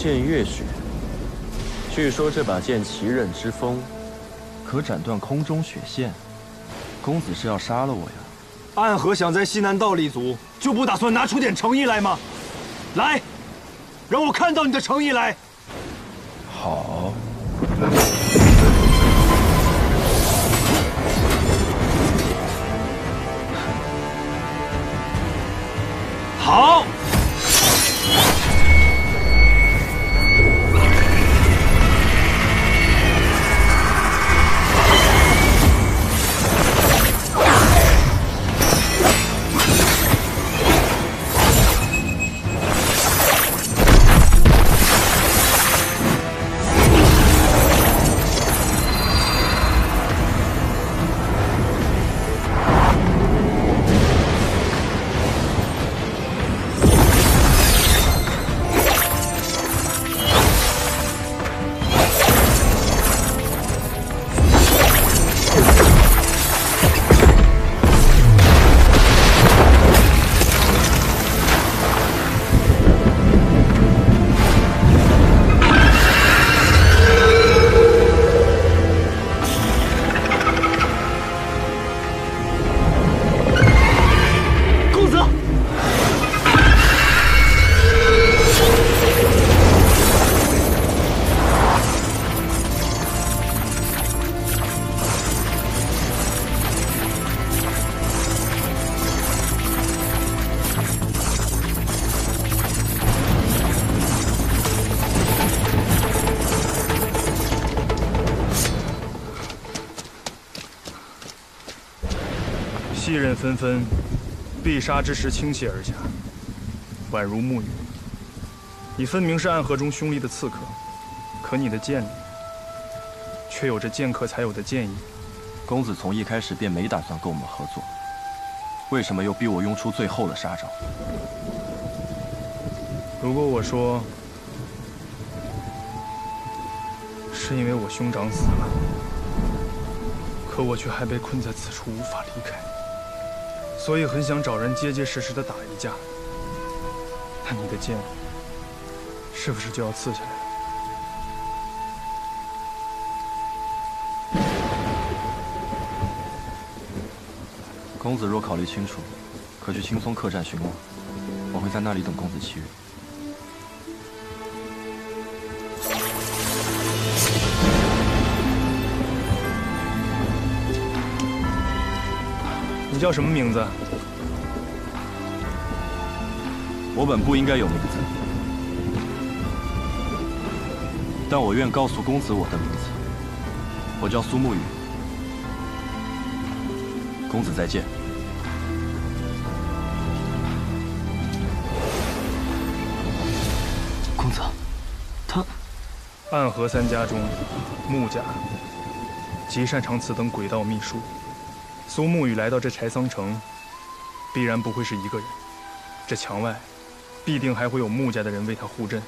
剑月雪。据说这把剑奇刃之锋，可斩断空中雪线。公子是要杀了我呀？暗河想在西南道立足，就不打算拿出点诚意来吗？来，让我看到你的诚意来。好。好。 细刃纷纷，必杀之时倾泻而下，宛如沐雨。你分明是暗河中凶厉的刺客，可你的剑里却有着剑客才有的剑意。公子从一开始便没打算跟我们合作，为什么又逼我用出最后的杀招？如果我说是因为我兄长死了，可我却还被困在此处无法离开。 所以很想找人结结实实的打一架，那你的剑是不是就要刺下来了？公子若考虑清楚，可去青松客栈寻我，我会在那里等公子7日。你叫什么名字？我本不应该有名字，但我愿告诉公子我的名字。我叫苏沐雨。公子再见。公子，他……暗河3家中，穆家极擅长此等诡道秘术。 苏沐雨来到这柴桑城，必然不会是一个人。这墙外，必定还会有穆家的人为他护阵。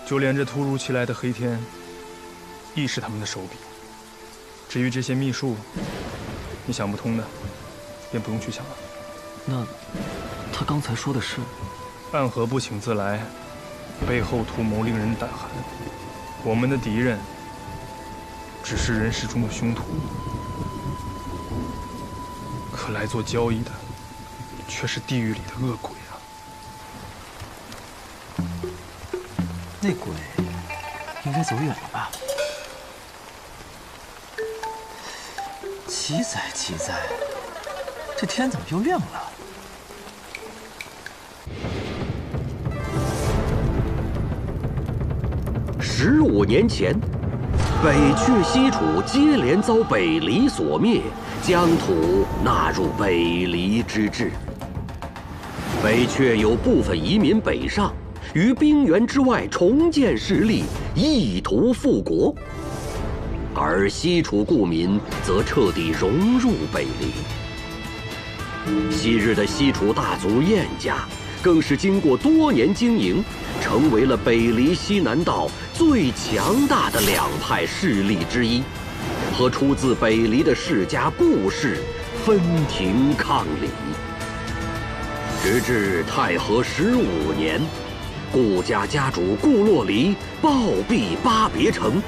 就连这突如其来的黑天，亦是他们的手笔。至于这些秘术，你想不通的，便不用去想了。那他刚才说的是？暗河不请自来，背后图谋令人胆寒。我们的敌人，只是人世中的凶徒。 可来做交易的，却是地狱里的恶鬼啊！那鬼应该走远了吧？奇哉奇哉，这天怎么又亮了？15年前，北阙西楚接连遭北黎所灭。 疆土纳入北黎之治，北阙有部分移民北上，于冰原之外重建势力，意图复国；而西楚故民则彻底融入北黎。昔日的西楚大族晏家，更是经过多年经营，成为了北黎西南道最强大的2派势力之一。 和出自北黎的世家顾氏分庭抗礼，直至太和15年，顾家家主顾洛离暴毙巴别城，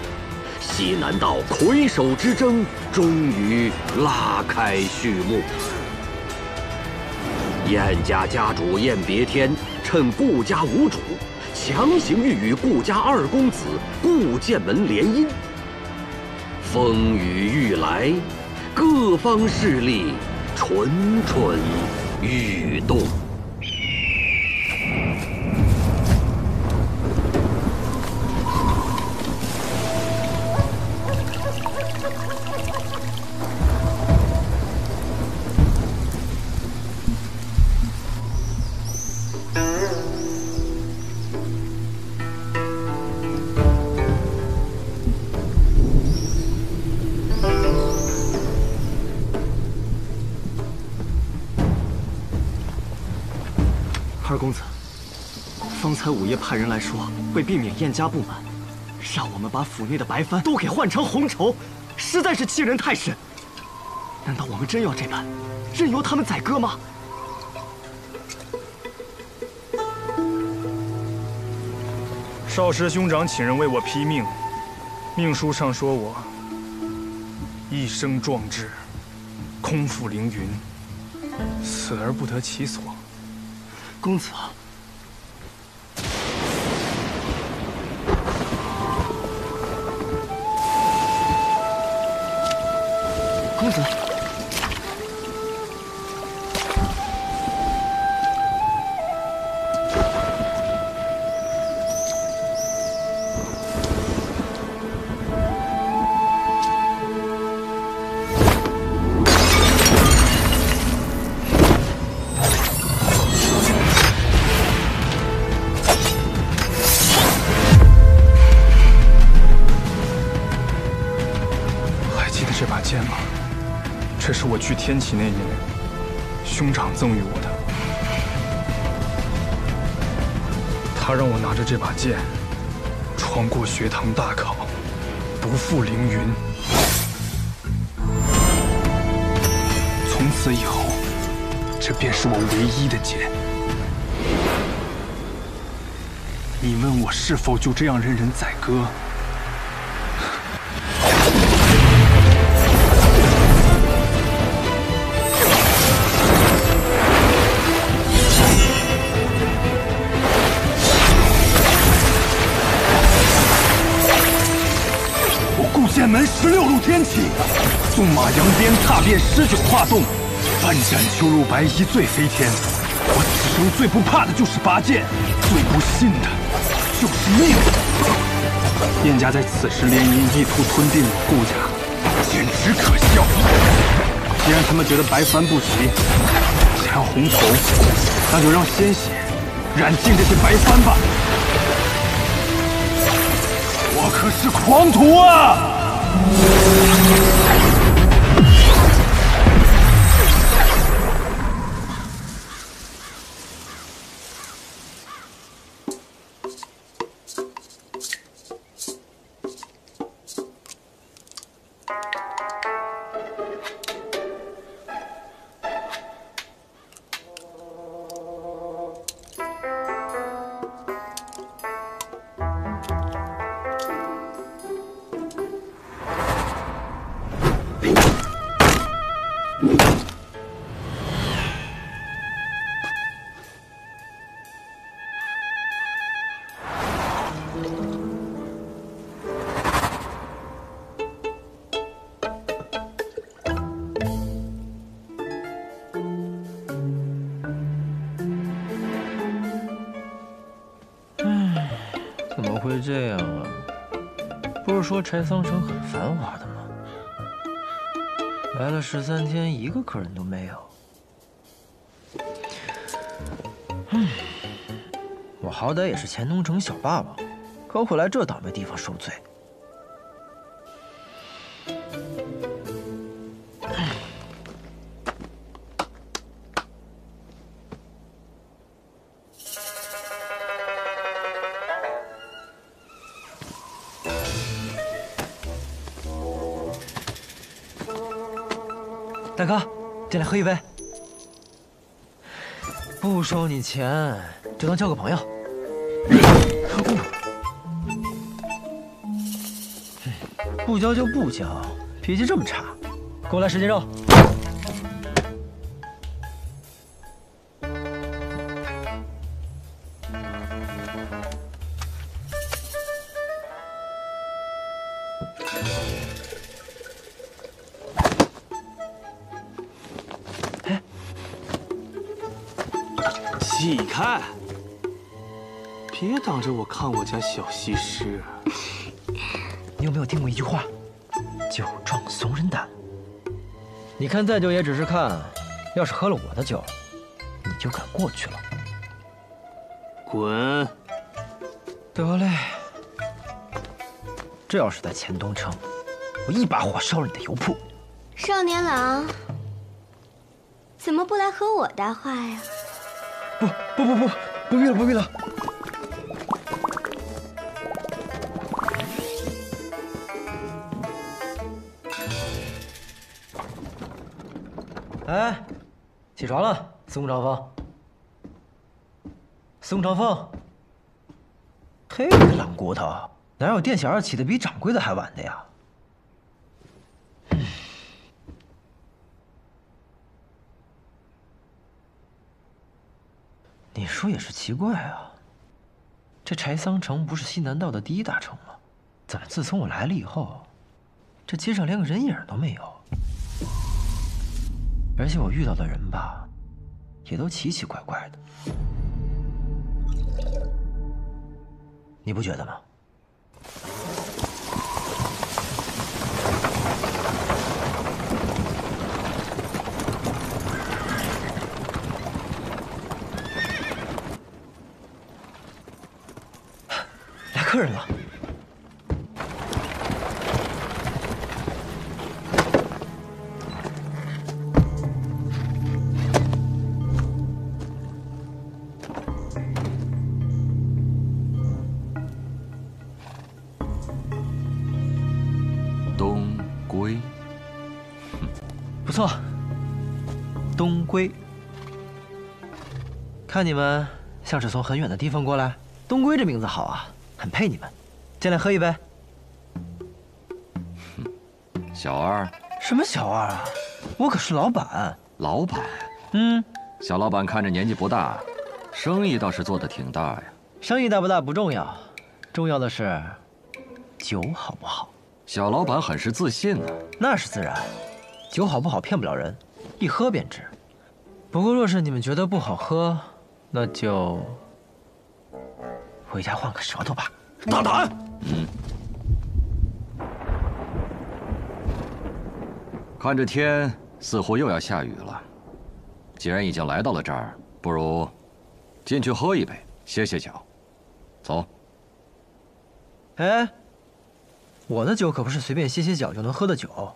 西南道魁首之争终于拉开序幕。燕家家主燕别天趁顾家无主，强行欲与顾家二公子顾剑门联姻。风雨欲来，各方势力蠢蠢欲动。二公子，方才午夜派人来说，为避免燕家不满，让我们把府内的白帆都给换成红绸，实在是欺人太甚。难道我们真要这般，任由他们宰割吗？少师兄长请人为我批命，命书上说我一生壮志，空负凌云，死而不得其所。公子，公子，这把剑吗？这是我去天启那年，兄长赠予我的。他让我拿着这把剑，闯过学堂大考，不负凌云。从此以后，这便是我唯一的剑。你问我是否就这样任人宰割？剑门16路天启，纵马扬鞭，踏遍19画洞，翻斩秋露白衣最飞天。我此生最不怕的就是拔剑，最不信的就是命。燕家在此时联姻，意图吞并我顾家，简直可笑。既然他们觉得白帆不齐，想要红绸，那就让鲜血染尽这些白帆吧。我可是狂徒啊！怎么会这样啊？不是说柴桑城很繁华的吗？来了13天，一个客人都没有。我好歹也是乾东城小霸王，可会来这倒霉地方受罪。大哥，进来喝一杯。不收你钱，就当交个朋友。特务。不交就不交，脾气这么差，给我来10斤肉。起开！别挡着我看我家小西施。你有没有听过一句话？酒壮怂人胆。你看再酒也只是看，要是喝了我的酒，你就敢过去了。滚！得嘞。这要是在钱东城，我一把火烧了你的油铺。少年郎，怎么不来和我搭话呀？不必了，不必了。哎，起床了，宋长风。宋长风，嘿，你个懒骨头，哪有店小二起的比掌柜的还晚的呀？你说也是奇怪啊，这柴桑城不是西南道的第1大城吗？怎么自从我来了以后，这街上连个人影都没有？而且我遇到的人吧，也都奇奇怪怪的，你不觉得吗？来客人了。东归，不错，东归。看你们像是从很远的地方过来，东归这名字好啊，很配你们。进来喝一杯。小二，什么小二啊？我可是老板。老板。小老板看着年纪不大，生意倒是做得挺大呀。生意大不大不重要，重要的是酒好不好。小老板很是自信呢。那是自然，酒好不好骗不了人，一喝便知。不过若是你们觉得不好喝，那就回家换个舌头吧。大胆！看这天似乎又要下雨了，既然已经来到了这儿，不如进去喝一杯，歇歇脚。走。哎，我的酒可不是随便歇歇脚就能喝的酒。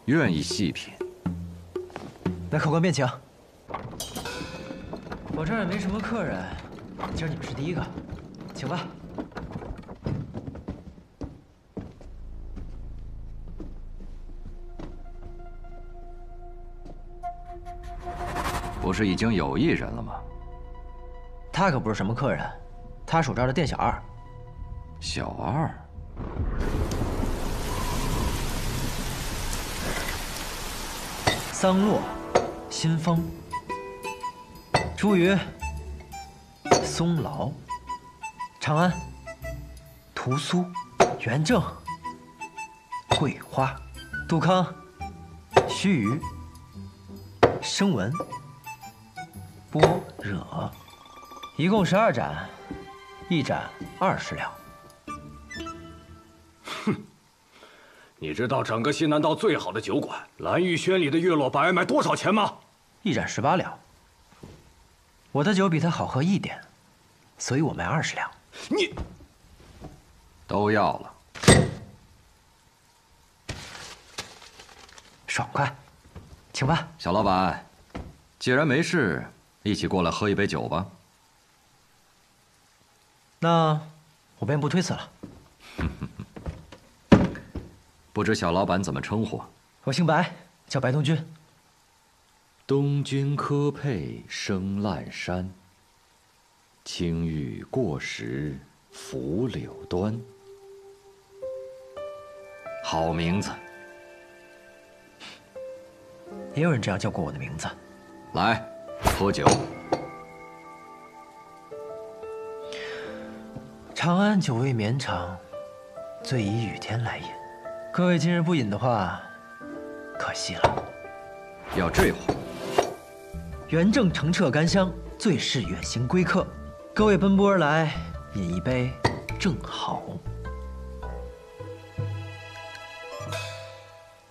愿意细品。来，客官便请。我这儿也没什么客人，今儿你们是第一个，请吧。不是已经有一人了吗？他可不是什么客人，他属这儿的店小二。小二。桑洛、新风、茱萸、松劳、长安、屠苏、元正、桂花、杜康、须臾、声闻、般若，一共12盏，一盏20两。你知道整个西南道最好的酒馆蓝玉轩里的月落白卖多少钱吗？一盏18两。我的酒比它好喝一点，所以我卖20两。你都要了，爽快，请吧。小老板，既然没事，一起过来喝一杯酒吧。那我便不推辞了。不知小老板怎么称呼？我姓白，叫白东君。东君科佩生烂山，青玉过时拂柳端。好名字。也有人这样叫过我的名字。来，喝酒。长安久未绵长，醉以雨天来饮。各位今日不饮的话，可惜了。要这话。元正澄澈甘香，最是远行归客。各位奔波而来，饮一杯正好。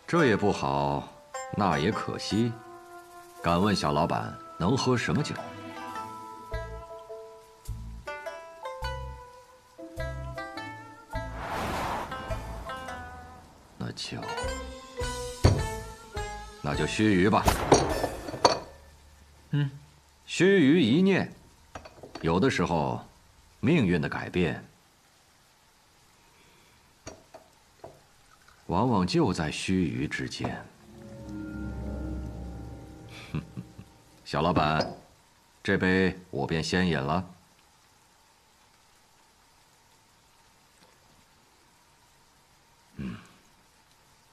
这也不好，那也可惜。敢问小老板能喝什么酒？那就须臾吧。须臾一念，有的时候，命运的改变，往往就在须臾之间。小老板，这杯我便先饮了。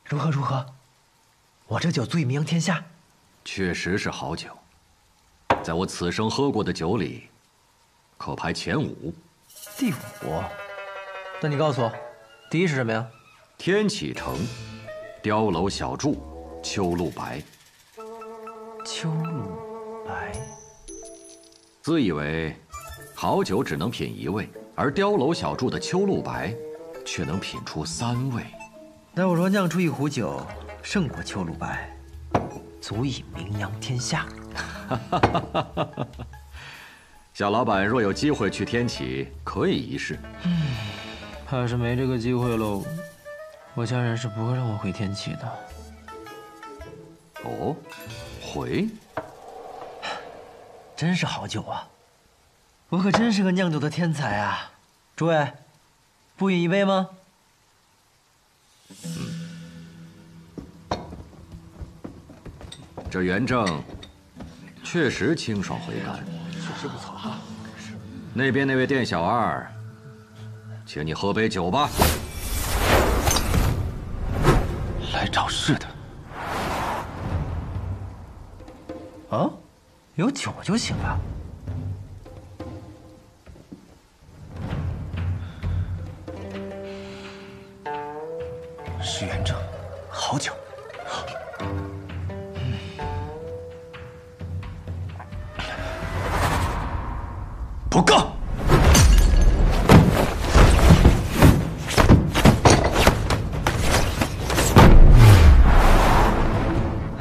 如何如何？我这酒最名扬天下。确实是好酒，在我此生喝过的酒里，可排前5。第5？那你告诉我，第1是什么呀？天启城，碉楼小筑，秋露白。秋露白。自以为好酒只能品1味，而碉楼小筑的秋露白，却能品出3味。那我若酿出一壶酒，胜过秋露白，足以名扬天下。小老板若有机会去天启，可以一试。怕是没这个机会喽。我家人是不会让我回天启的。哦，回？真是好酒啊！我可真是个酿酒的天才啊！诸位，不饮一杯吗？这元正确实清爽回甘，确实不错啊。那边那位店小二，请你喝杯酒吧。来找事的。啊，有酒就行了。是元正，好酒。不够。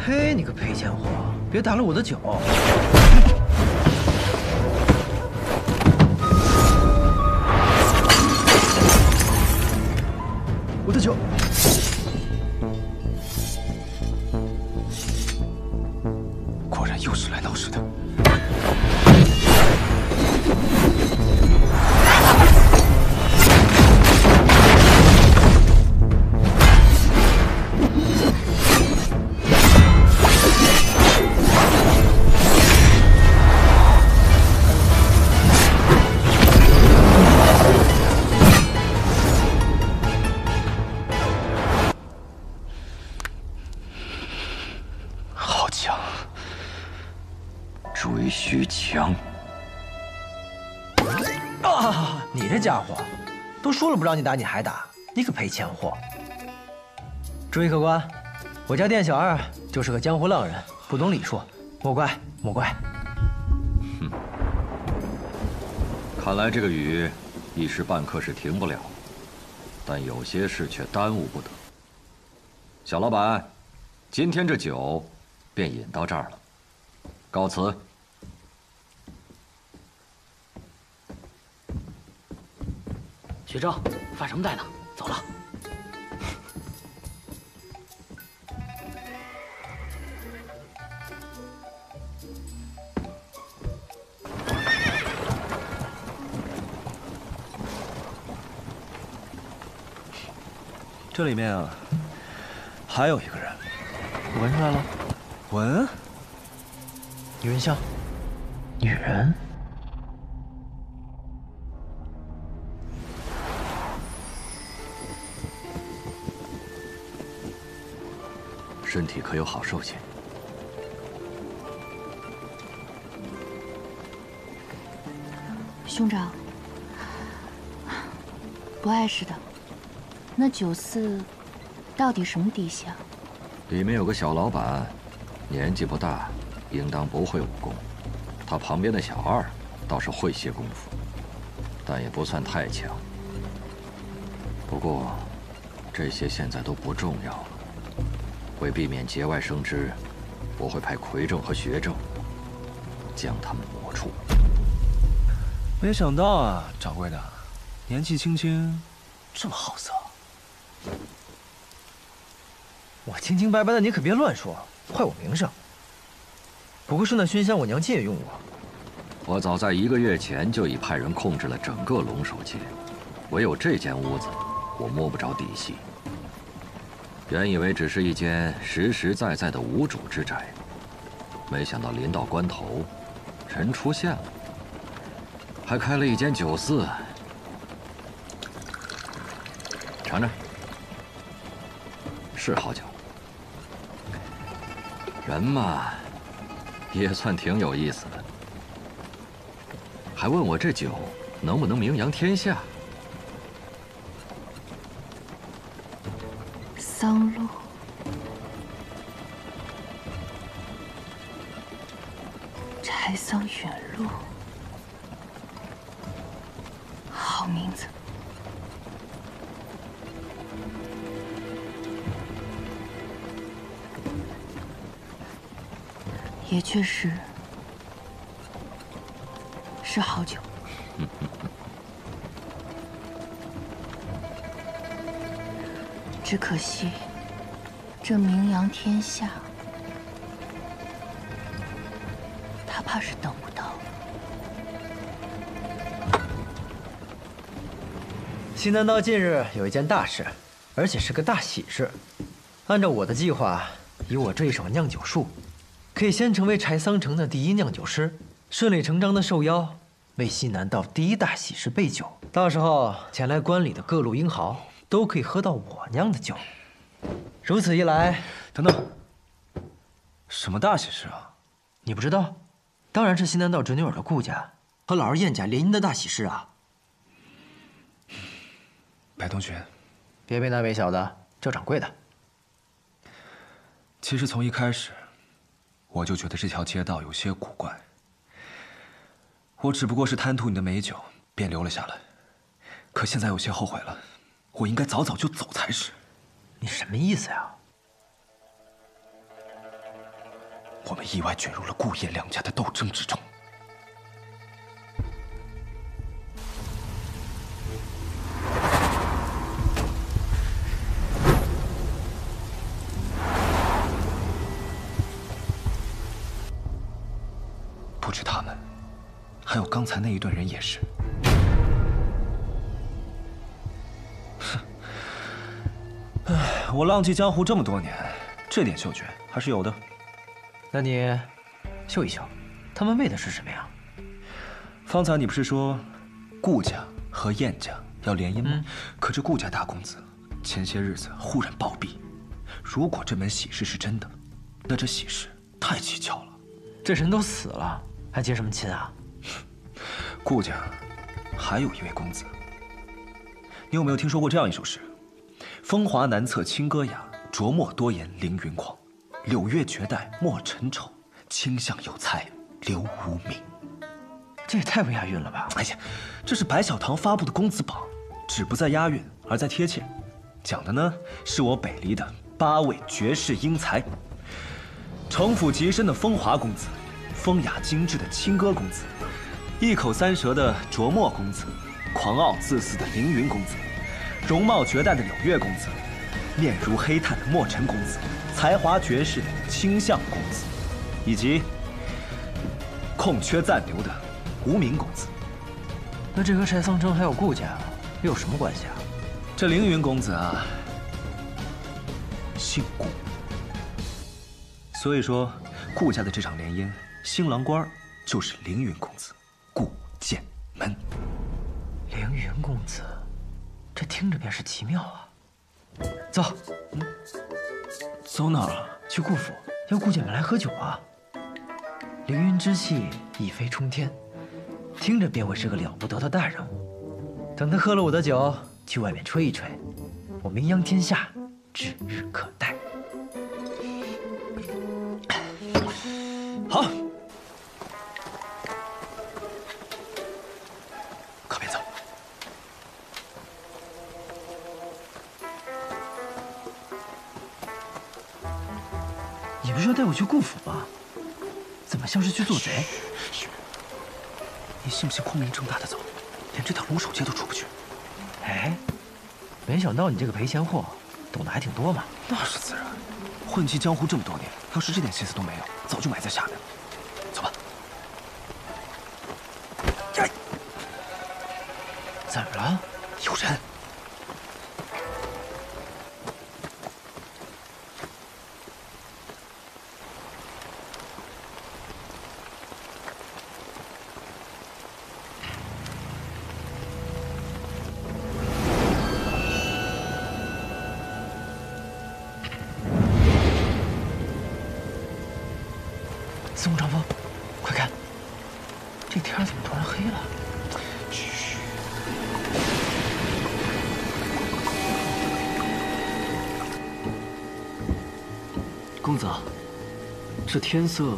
嘿，你个赔钱货，别打了我的酒！我的酒！果然又是来闹事的。追须强啊！你这家伙，都说了不让你打，你还打，你个赔钱货！注意客官，我家店小二就是个江湖浪人，不懂礼数，莫怪莫怪。看来这个雨一时半刻是停不了，但有些事却耽误不得。小老板，今天这酒便饮到这儿了，告辞。学正，发什么呆呢？走了。这里面啊，还有一个人，我闻出来了。闻？云香，女人。身体可有好受些？兄长，不碍事的。那酒肆到底什么底下？里面有个小老板，年纪不大，应当不会武功。他旁边的小二倒是会些功夫，但也不算太强。不过，这些现在都不重要了。为避免节外生枝，我会派魁正和学正将他们抹除。没想到啊，掌柜的，年纪轻轻，这么好色。我清清白白的，你可别乱说，坏我名声。不过是那熏香，我娘借用我。我早在1个月前就已派人控制了整个龙首街，唯有这间屋子，我摸不着底细。原以为只是一间实实在在的无主之宅，没想到临到关头，人出现了，还开了一间酒肆。尝尝，是好酒。人嘛，也算挺有意思的。还问我这酒能不能名扬天下？桑露，柴桑远路，好名字。也确实是好酒。只可惜，这名扬天下，他怕是等不到。西南道近日有一件大事，而且是个大喜事。按照我的计划，以我这一手酿酒术，可以先成为柴桑城的第一酿酒师，顺理成章的受邀为西南道第一大喜事备酒。到时候前来观礼的各路英豪都可以喝到我酿的酒。如此一来，等等，什么大喜事啊？你不知道？当然是西南道侄女儿的顾家和老二燕家联姻的大喜事啊！白同学，别为难为小的，叫掌柜的。其实从一开始，我就觉得这条街道有些古怪。我只不过是贪图你的美酒，便留了下来。可现在有些后悔了，我应该早早就走才是。你什么意思呀？我们意外卷入了顾燕两家的斗争之中。不止他们，还有刚才那一队人也是。唉，我浪迹江湖这么多年，这点嗅觉还是有的。那你秀一秀，他们为的是什么呀？方才你不是说顾家和燕家要联姻吗？可这顾家大公子前些日子忽然暴毙，如果这门喜事是真的，那这喜事太蹊跷了。这人都死了，还结什么亲啊？顾家还有一位公子，你有没有听说过这样一首诗？风华难测清歌雅，琢墨多言凌云狂。柳月绝代莫尘愁，清香有才留无名。这也太不押韵了吧！哎呀，这是白小堂发布的公子榜，只不在押韵，而在贴切。讲的呢，是我北离的8位绝世英才：城府极深的风华公子，风雅精致的清歌公子，一口三舌的琢墨公子，狂傲自私的凌云公子，容貌绝代的柳月公子，面如黑炭的墨尘公子，才华绝世的清相公子，以及空缺暂留的无名公子。那这和柴桑城还有顾家又有什么关系啊？这凌云公子啊，姓顾，所以说顾家的这场联姻新郎官就是凌云公子顾剑门。凌云公子，这听着便是奇妙啊！走，走哪儿啊？去顾府，邀顾剑门来喝酒啊！凌云之气一飞冲天，听着便会是个了不得的大人物。等他喝了我的酒，去外面吹一吹，我名扬天下，指日可待。好，可别走。你不是要带我去顾府吗？怎么像是去做贼？你信不信光明正大的走，连这条龙首街都出不去？哎，没想到你这个赔钱货懂得还挺多嘛。那是自然，混迹江湖这么多年，要是这点心思都没有，早就埋在下面了。走吧。怎么了？有人。司空长风，快看，这天怎么突然黑了？嘘。公子，这天色……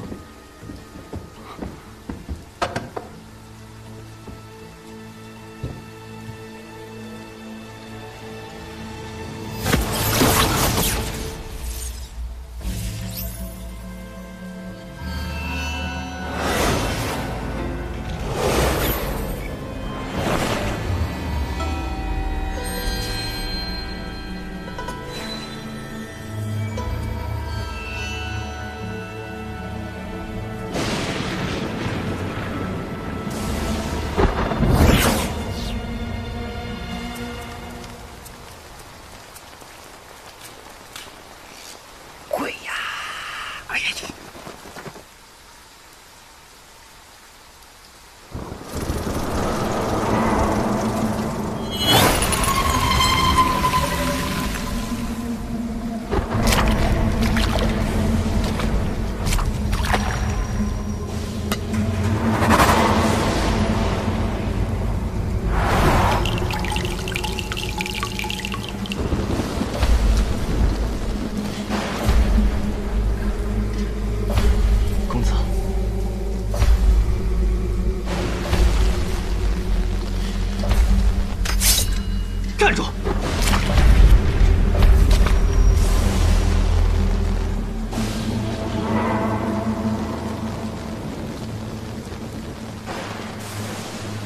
站住！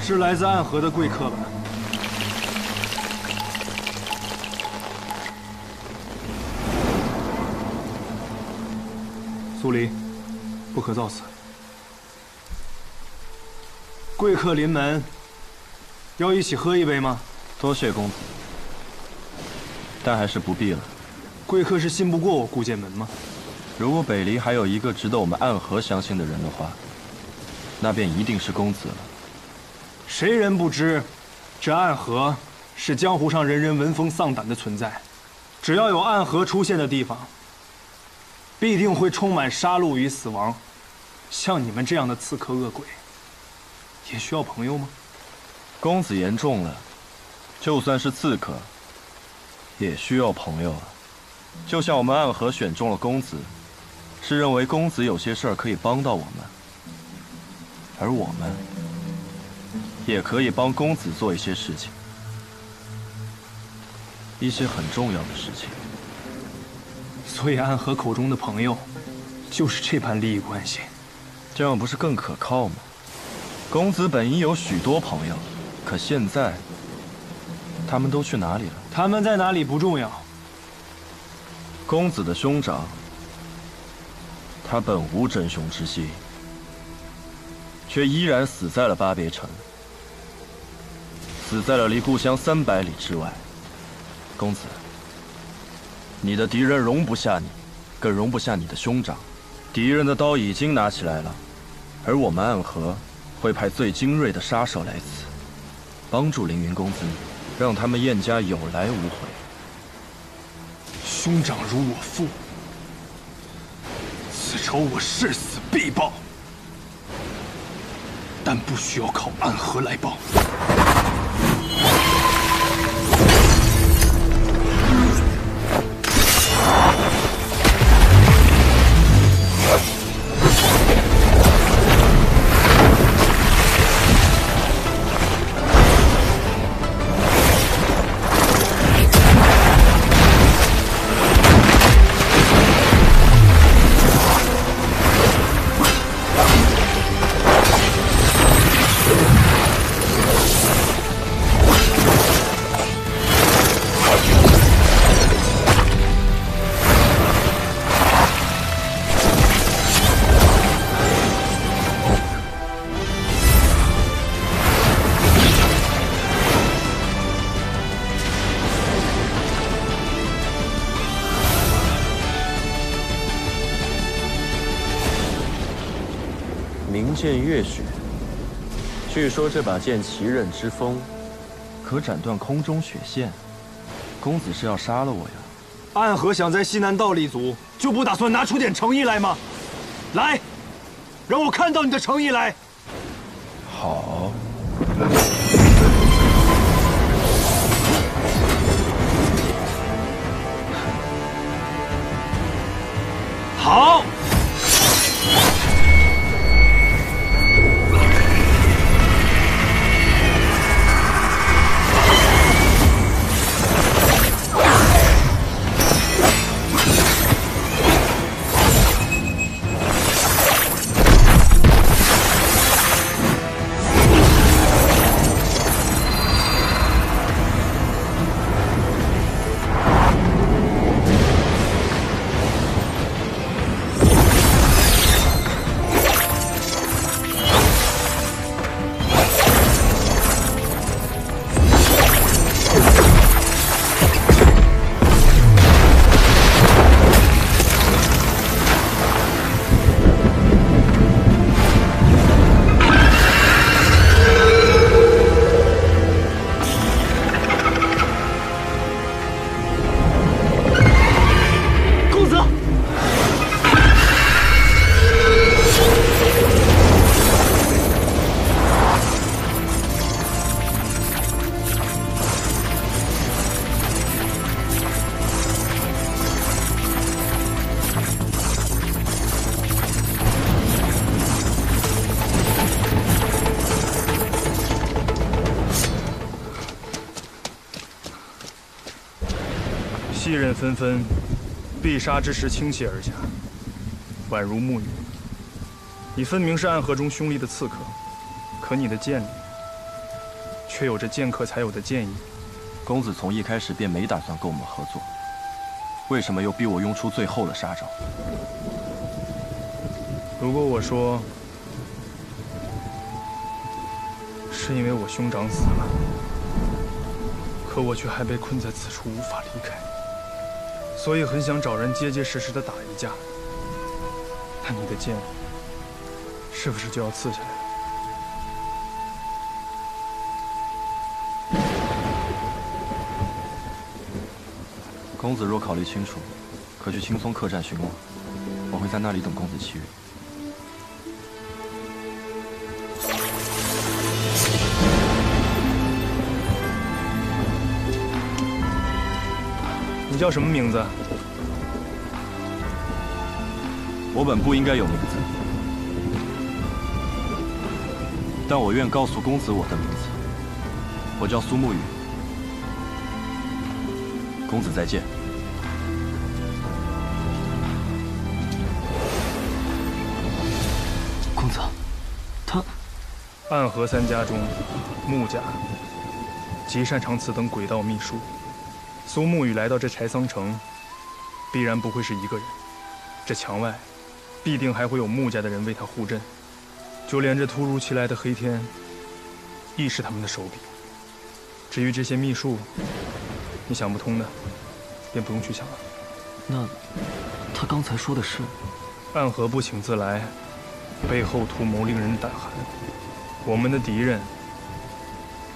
是来自暗河的贵客吧？苏黎，不可造次。贵客临门，要一起喝一杯吗？多谢公子，但还是不必了。贵客是信不过我顾剑门吗？如果北离还有一个值得我们暗河相信的人的话，那便一定是公子了。谁人不知，这暗河是江湖上人人闻风丧胆的存在。只要有暗河出现的地方，必定会充满杀戮与死亡。像你们这样的刺客恶鬼，也需要朋友吗？公子言重了，就算是刺客，也需要朋友啊。就像我们暗河选中了公子，是认为公子有些事儿可以帮到我们，而我们也可以帮公子做一些事情，一些很重要的事情。所以暗河口中的朋友，就是这般利益关系。这样不是更可靠吗？公子本应有许多朋友，可现在他们都去哪里了？他们在哪里不重要。公子的兄长，他本无真凶之心，却依然死在了巴别城，死在了离故乡300里之外。公子，你的敌人容不下你，更容不下你的兄长。敌人的刀已经拿起来了，而我们暗河会派最精锐的杀手来此，帮助凌云公子，让他们燕家有来无回。兄长如我父，此仇我誓死必报，但不需要靠暗河来报。名剑月雪，据说这把剑奇刃之锋，可斩断空中雪线。公子是要杀了我呀？暗河想在西南道立足，就不打算拿出点诚意来吗？来，让我看到你的诚意来。好。好。细刃纷纷，必杀之时倾泻而下，宛如沐雨。你分明是暗河中凶厉的刺客，可你的剑里却有着剑客才有的剑意。公子从一开始便没打算跟我们合作，为什么又逼我用出最后的杀招？如果我说是因为我兄长死了，可我却还被困在此处无法离开，所以很想找人结结实实的打一架，那你的剑是不是就要刺下来了？公子若考虑清楚，可去青松客栈寻我，我会在那里等公子7日。你叫什么名字？我本不应该有名字，但我愿告诉公子我的名字。我叫苏沐雨。公子再见。公子，他暗河3家中，穆家极擅长此等诡道秘术。苏沐雨来到这柴桑城，必然不会是一个人。这墙外，必定还会有穆家的人为他护阵。就连这突如其来的黑天，亦是他们的手笔。至于这些秘术，你想不通的，便不用去想了。那他刚才说的是？暗河不请自来，背后图谋令人胆寒。我们的敌人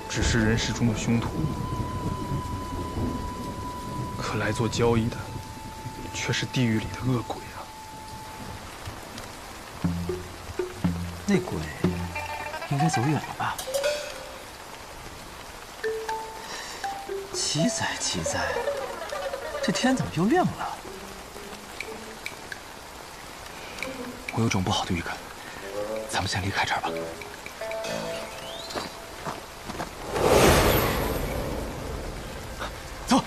只是人世中的凶徒，可来做交易的却是地狱里的恶鬼啊！那鬼应该走远了吧？奇哉奇哉，这天怎么又亮了？我有种不好的预感，咱们先离开这儿吧。走。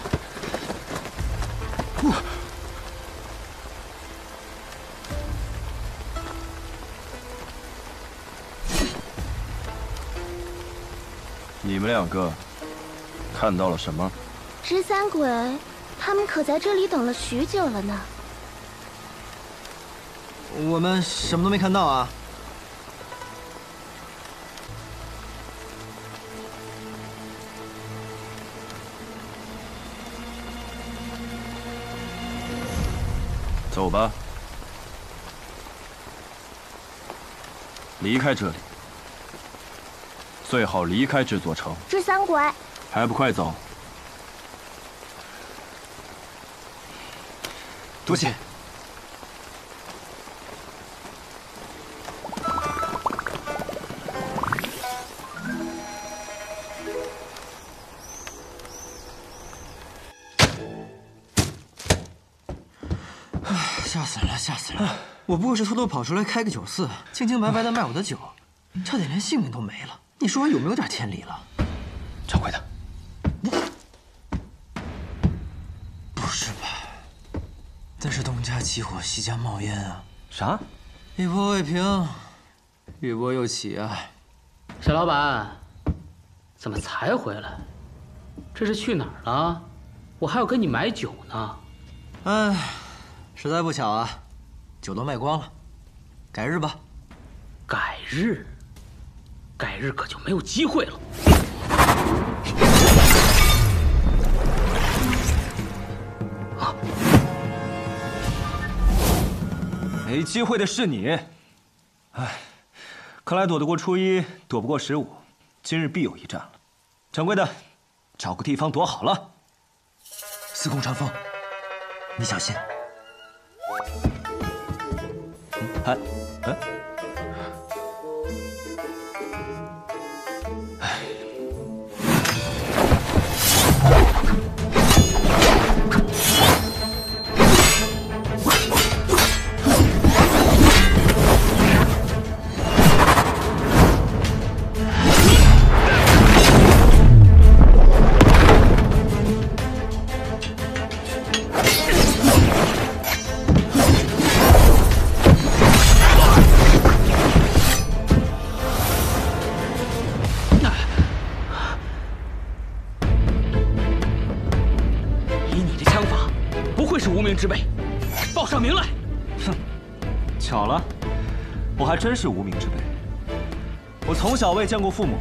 你们两个看到了什么？十三鬼，他们可在这里等了许久了呢。我们什么都没看到啊。走吧，离开这里，最好离开这座城。十三鬼，还不快走！多谢。吓死人了，吓死人了！我不过是偷偷跑出来开个酒肆，清清白白的卖我的酒，差点连性命都没了。你说我有没有点天理了？掌柜的，不是吧？那是东家起火，西家冒烟啊！啥？一波未平，一波又起啊！沈老板，怎么才回来？这是去哪儿了？我还要跟你买酒呢。哎，实在不巧啊，酒都卖光了，改日吧。改日？改日可就没有机会了。啊！没机会的是你。哎，看来躲得过初一，躲不过15，今日必有一战了。掌柜的，找个地方躲好了。司空长风，你小心。之辈，报上名来。哼，巧了，我还真是无名之辈。我从小未见过父母，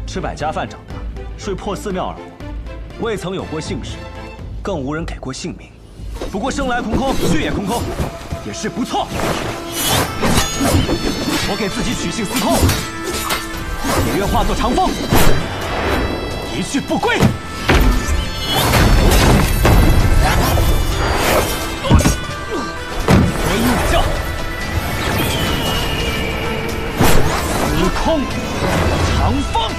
吃百家饭长大，睡破寺庙而活，未曾有过姓氏，更无人给过姓名。不过生来空空，去也空空，也是不错。我给自己取姓司空，也愿化作长风，一去不归。司空长风，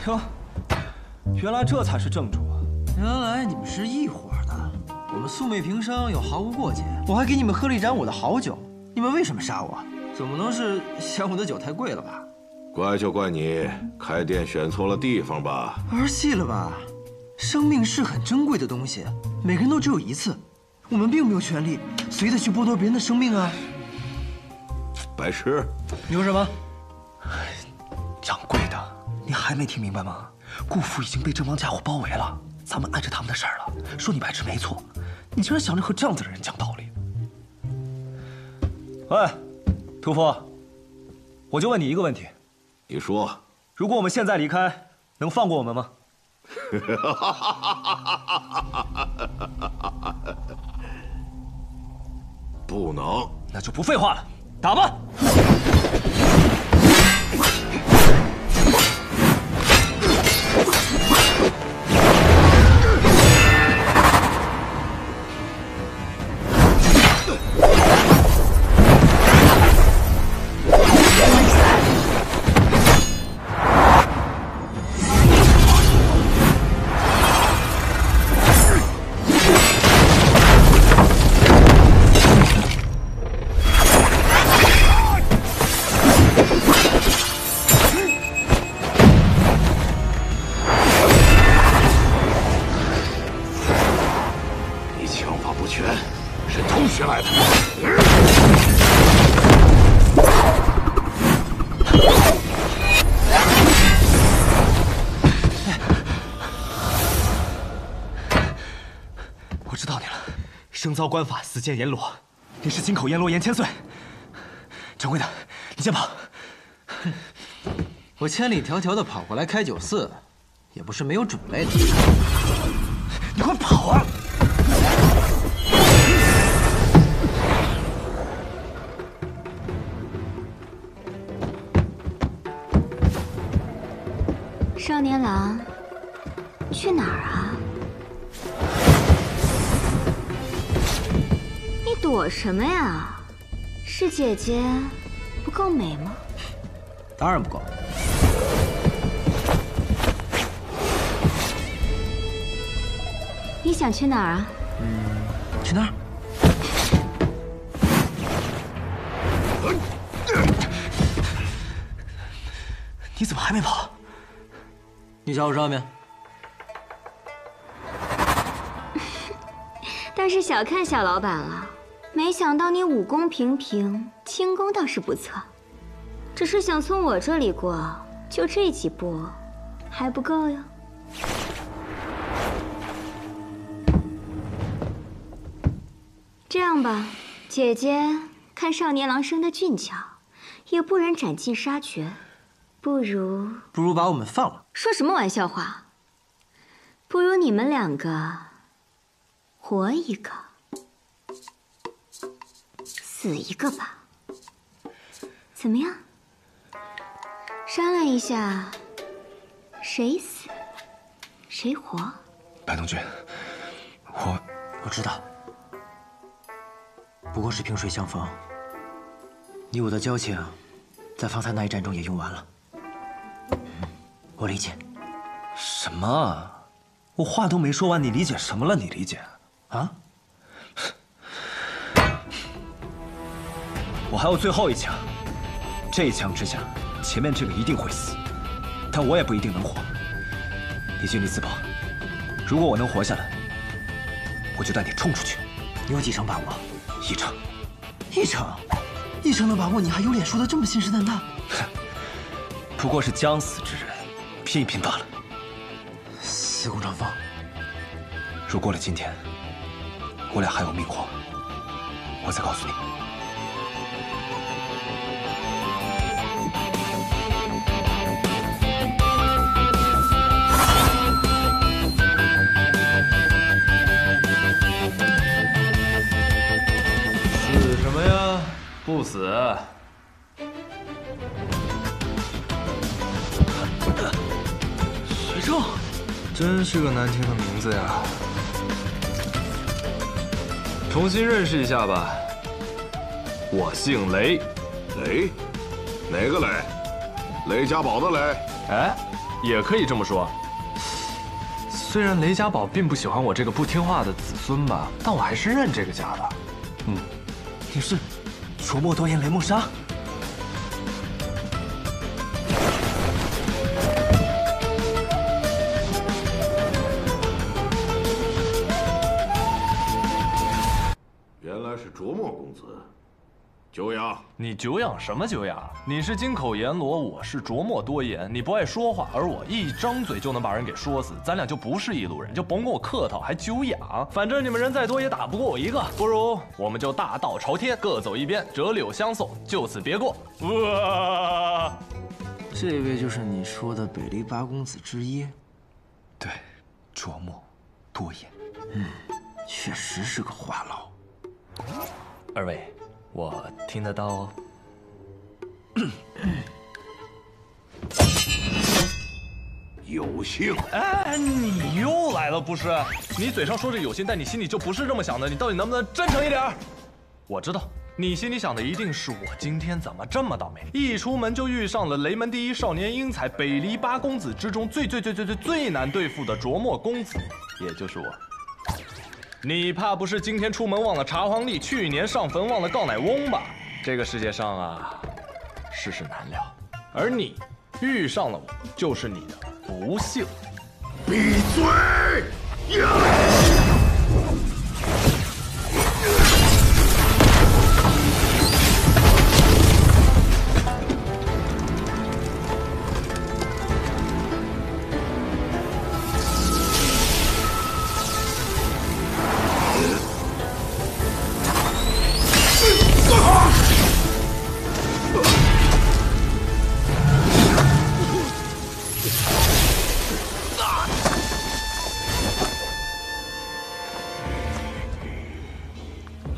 哟，原来这才是正主啊！原来你们是一伙的。我们素昧平生，又毫无过节，我还给你们喝了一盏我的好酒，你们为什么杀我？总不能是嫌我的酒太贵了吧？怪就怪你开店选错了地方吧？儿戏了吧？生命是很珍贵的东西，每个人都只有一次，我们并没有权利随意的去剥夺别人的生命啊！白痴！有什么？掌柜的，你还没听明白吗？顾府已经被这帮家伙包围了，咱们碍着他们的事儿了。说你白痴没错，你竟然想着和这样子的人讲道理？喂！屠夫，我就问你一个问题，你说，如果我们现在离开，能放过我们吗？不能。那就不废话了，打吧！生遭官法，死见阎罗。你是金口阎罗严千岁。掌柜的，你先跑。我千里迢迢的跑过来开酒肆，也不是没有准备的。你快跑啊！少年郎，去哪儿啊？你躲什么呀？是姐姐不够美吗？当然不够。你想去哪儿啊？去那儿。你怎么还没跑？你找我上面。倒是小看小老板了，没想到你武功平平，轻功倒是不错。只是想从我这里过，就这几步，还不够哟。这样吧，姐姐看少年郎生得俊俏，也不忍斩尽杀绝，不如把我们放了。说什么玩笑话？不如你们两个活一个，死一个吧。怎么样？商量一下，谁死谁活？白东君，我知道，不过是萍水相逢。你我的交情，在方才那一战中也用完了。我理解。什么？我话都没说完，你理解什么了？你理解？啊？我还有最后一枪，这一枪之下，前面这个一定会死，但我也不一定能活。你尽力自保，如果我能活下来，我就带你冲出去。你有几成把握？1成。1成的把握，你还有脸说得这么信誓旦旦？不过是将死之人，拼一拼罢了。司空长风，如过了今天，我俩还有命活，我再告诉你。死什么呀？不死。徐正，真是个难听的名字呀。重新认识一下吧，我姓雷。雷？哪个雷？雷家宝的雷？哎，也可以这么说。虽然雷家宝并不喜欢我这个不听话的子孙吧，但我还是认这个家的。你是琢磨多言雷梦莎？原来是卓墨公子，久仰。你久仰什么久仰？你是金口阎罗，我是琢磨多言。你不爱说话，而我一张嘴就能把人给说死，咱俩就不是一路人，就甭跟我客套，还久仰。反正你们人再多也打不过我一个，不如我们就大道朝天，各走一边，折柳相送，就此别过。这位就是你说的北离八公子之一。对，琢磨多言。确实是个话痨。二位，我听得到。有幸。哎，你又来了不是？你嘴上说着有心，但你心里就不是这么想的。你到底能不能真诚一点？我知道，你心里想的一定是我今天怎么这么倒霉，一出门就遇上了雷门第一少年英才，北离八公子之中最难对付的琢磨公子，也就是我。你怕不是今天出门忘了茶黄历，去年上坟忘了告乃翁吧？这个世界上啊，世事难料，而你遇上了我，就是你的不幸。闭嘴！呀！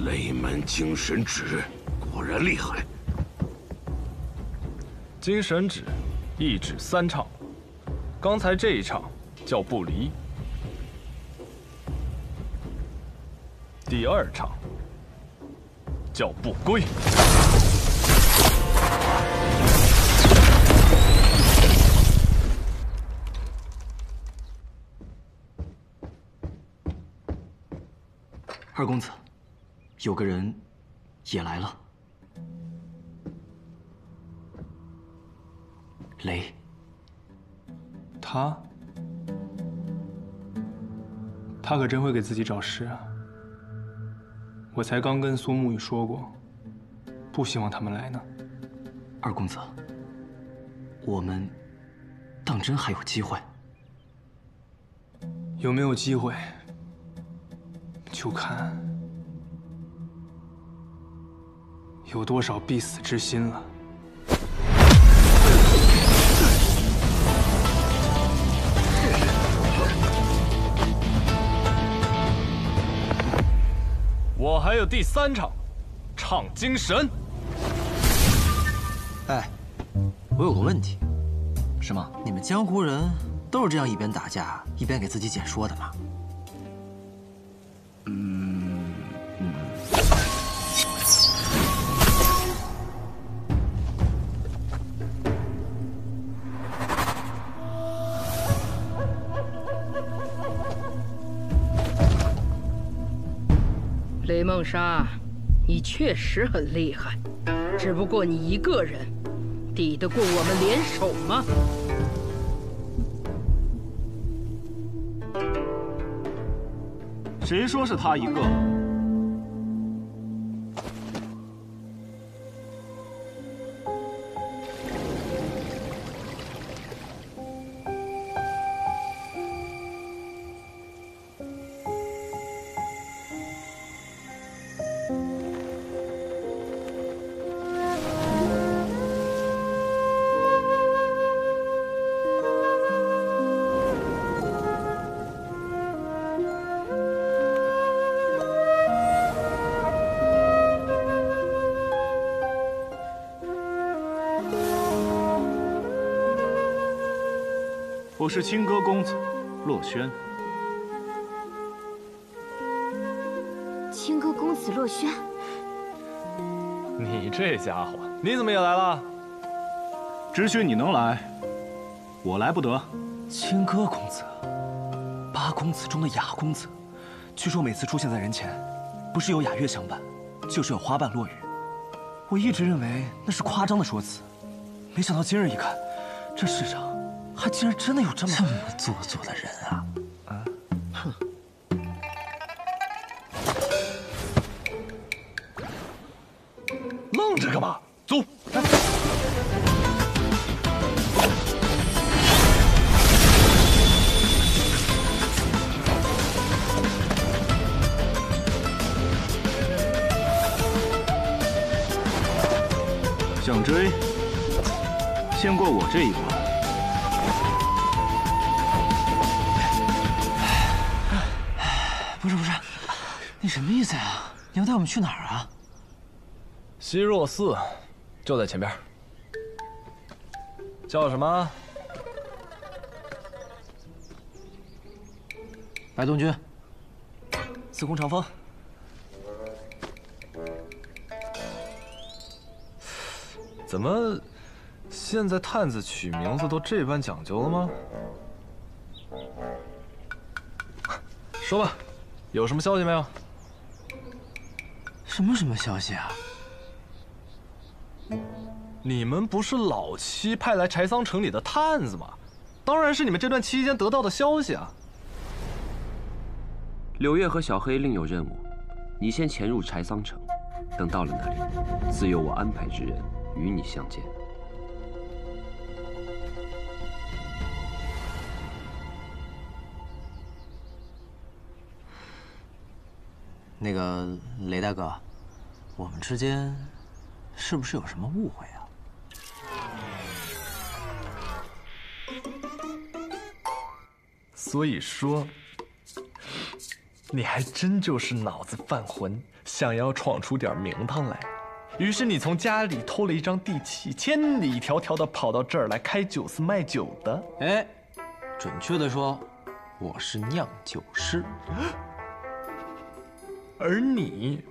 雷门精神指果然厉害。精神指，一指三唱。刚才这一唱叫不离，第二唱叫不归。二公子，有个人也来了。雷，他可真会给自己找事啊！我才刚跟苏沐雨说过，不希望他们来呢。二公子，我们当真还有机会？有没有机会，就看有多少必死之心了。我还有第三场，唱精神。哎，我有个问题，什么？你们江湖人都是这样一边打架一边给自己解说的吗？雷梦莎，你确实很厉害，只不过你一个人，抵得过我们联手吗？谁说是他一个？我是清歌公子洛轩。清歌公子洛轩，你这家伙，你怎么也来了？只许你能来，我来不得。清歌公子，八公子中的雅公子，据说每次出现在人前，不是有雅乐相伴，就是有花瓣落雨。我一直认为那是夸张的说辞，没想到今日一看，这世上还竟然真的有这么做作的人啊！哼！愣想追，先过我这一关。不是，你什么意思呀？你要带我们去哪儿啊？西若寺，就在前边。叫什么？白东君。司空长风。怎么，现在探子取名字都这般讲究了吗？说吧，有什么消息没有？什么消息啊？你们不是老七派来柴桑城里的探子吗？当然是你们这段期间得到的消息啊。柳月和小黑另有任务，你先潜入柴桑城，等到了那里，自有我安排之人与你相见。那个雷大哥，我们之间是不是有什么误会啊？所以说，你还真就是脑子犯浑，想要闯出点名堂来。于是你从家里偷了一张地契，千里迢迢的跑到这儿来开酒肆卖酒的。哎，准确的说，我是酿酒师。而你，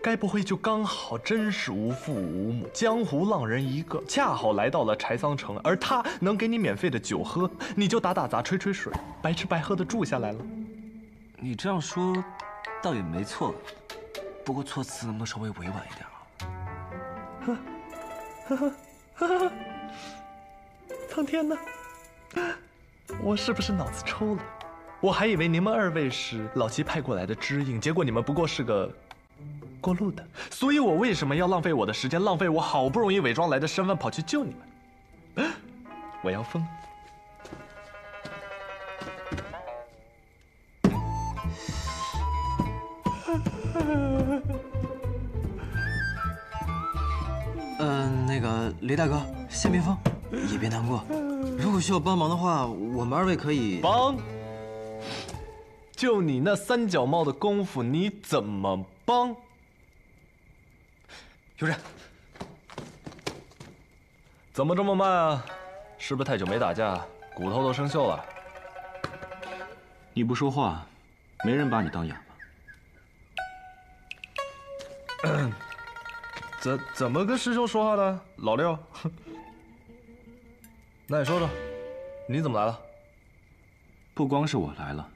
该不会就刚好真是无父无母，江湖浪人一个，恰好来到了柴桑城，而他能给你免费的酒喝，你就打打杂吹吹水，白吃白喝的住下来了？你这样说，倒也没错，不过措辞能不能稍微委婉一点啊？苍天呐，我是不是脑子抽了？我还以为你们二位是老七派过来的知音，结果你们不过是个过路的。所以我为什么要浪费我的时间，浪费我好不容易伪装来的身份跑去救你们？我要疯！那个雷大哥，先别疯，也别难过。如果需要帮忙的话，我们二位可以帮。就你那三脚猫的功夫，你怎么帮？有人。怎么这么慢啊？是不是太久没打架，骨头都生锈了？你不说话，没人把你当哑巴。怎么跟师兄说话的，老六？那你说说，你怎么来了？不光是我来了。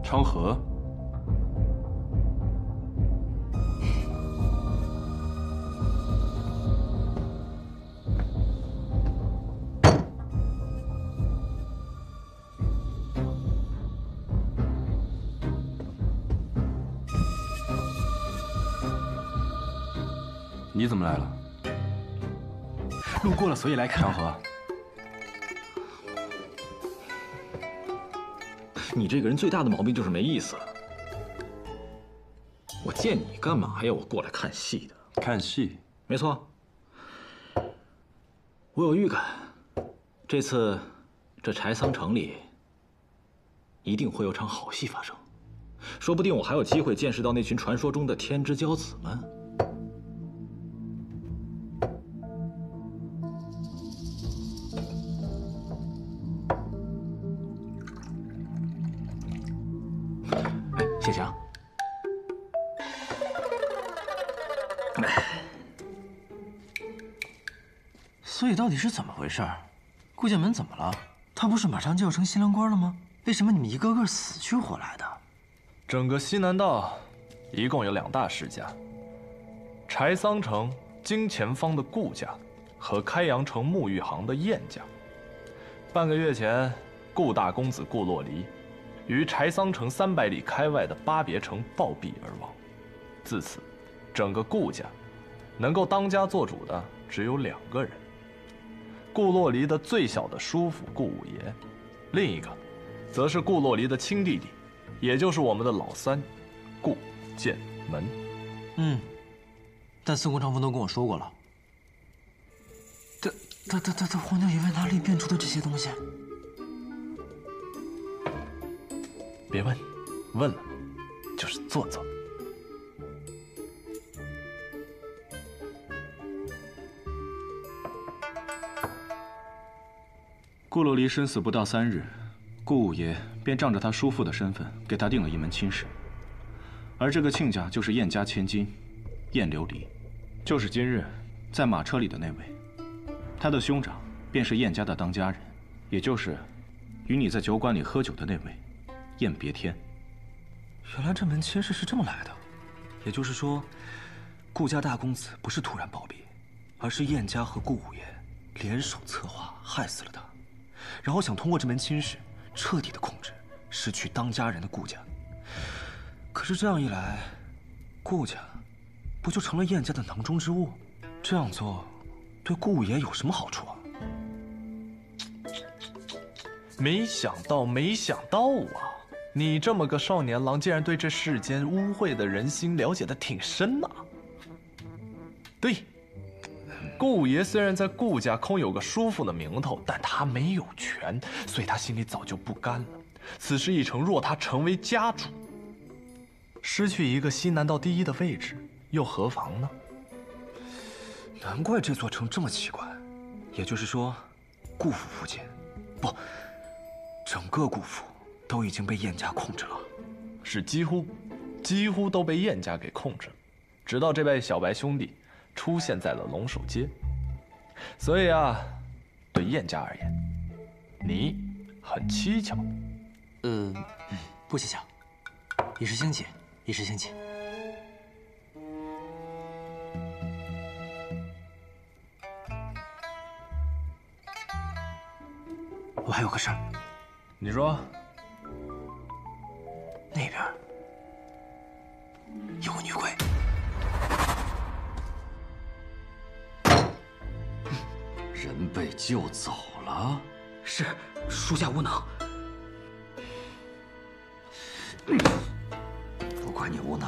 昌河，你怎么来了？路过了，所以来看。昌河。你这个人最大的毛病就是没意思。我见你干嘛还要我过来看戏的？看戏？没错。我有预感，这次这柴桑城里一定会有场好戏发生，说不定我还有机会见识到那群传说中的天之骄子们。谢强，所以到底是怎么回事？顾剑门怎么了？他不是马上就要成新郎官了吗？为什么你们一个个死去活来的？整个西南道一共有2大世家：柴桑城金钱坊的顾家和开阳城沐浴行的燕家。半个月前，顾大公子顾洛离，于柴桑城300里开外的巴别城暴毙而亡。自此，整个顾家能够当家做主的只有2个人：顾洛离的最小的叔父顾五爷，另一个，则是顾洛离的亲弟弟，也就是我们的老三，顾剑门。但司空长风都跟我说过了。他皇舅爷为哪里变出的这些东西？别问，问了就是做作。顾洛离身死不到3日，顾五爷便仗着他叔父的身份，给他定了一门亲事。而这个亲家就是燕家千金，燕琉璃，就是今日在马车里的那位。他的兄长便是燕家的当家人，也就是与你在酒馆里喝酒的那位，燕别天。原来这门亲事是这么来的，也就是说，顾家大公子不是突然暴毙，而是燕家和顾五爷联手策划害死了他，然后想通过这门亲事彻底的控制失去当家人的顾家。可是这样一来，顾家不就成了燕家的囊中之物？这样做对顾五爷有什么好处啊？没想到啊！你这么个少年郎，竟然对这世间污秽的人心了解得挺深呐。对，顾五爷虽然在顾家空有个叔父的名头，但他没有权，所以他心里早就不甘了。此事一成，若他成为家主，失去一个西南道第1的位置，又何妨呢？难怪这座城这么奇怪，也就是说，顾府附近，不，整个顾府都已经被燕家控制了。是几乎都被燕家给控制了，直到这位小白兄弟出现在了龙首街。所以啊，对燕家而言，你很蹊跷。不蹊跷，一时兴起，一时兴起。我还有个事儿。你说。那边有个女鬼。人被救走了。是，属下无能。不怪你无能，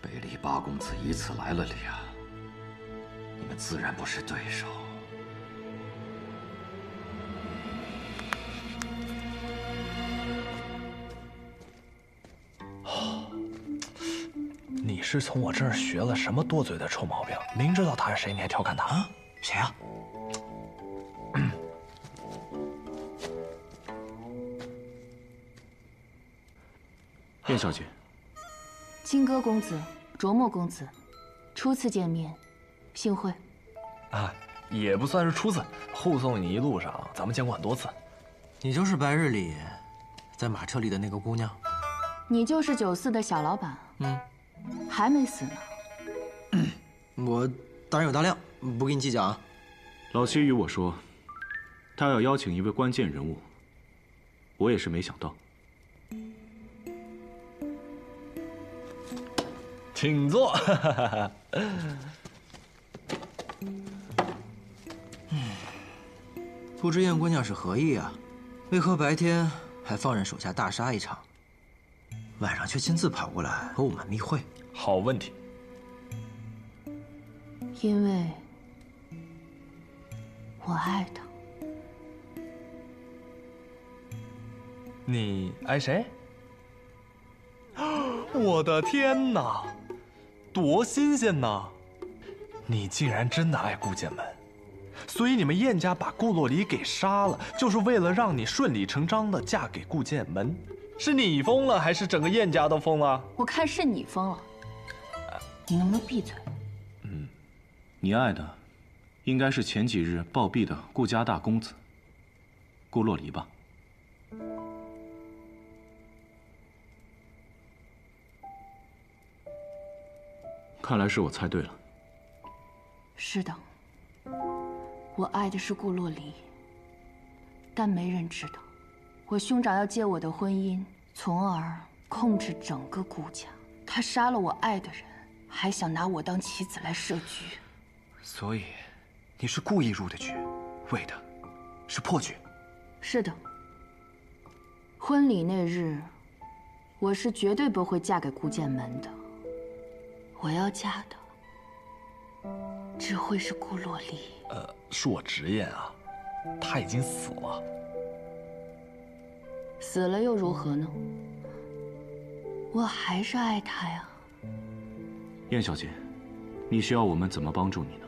北离八公子一次来了2，你们自然不是对手。你是从我这儿学了什么多嘴的臭毛病？明知道他是谁，你还调侃他啊？谁呀？燕小姐，金戈公子、卓墨公子，初次见面，幸会。啊，也不算是初次，护送你一路上，咱们见过很多次。你就是白日里在马车里的那个姑娘？你就是酒肆的小老板？还没死呢。我大人有大量，不跟你计较啊。老七与我说，他要邀请一位关键人物，我也是没想到。请坐。不知燕姑娘是何意啊？为何白天还放任手下大杀一场，晚上却亲自跑过来和我们密会？好问题。因为我爱他。你爱谁？我的天哪，多新鲜呐！你竟然真的爱顾剑门，所以你们燕家把顾洛离给杀了，就是为了让你顺理成章的嫁给顾剑门。是你疯了，还是整个燕家都疯了？我看是你疯了。你能不能闭嘴？你爱的，应该是前几日暴毙的顾家大公子顾洛离吧？看来是我猜对了。是的，我爱的是顾洛离，但没人知道，我兄长要借我的婚姻，从而控制整个顾家。他杀了我爱的人，还想拿我当棋子来设局。所以，你是故意入的局，为的是破局。是的。婚礼那日，我是绝对不会嫁给顾剑门的。我要嫁的，只会是顾洛丽。恕我直言啊，他已经死了。死了又如何呢？我还是爱他呀。燕小姐，你需要我们怎么帮助你呢？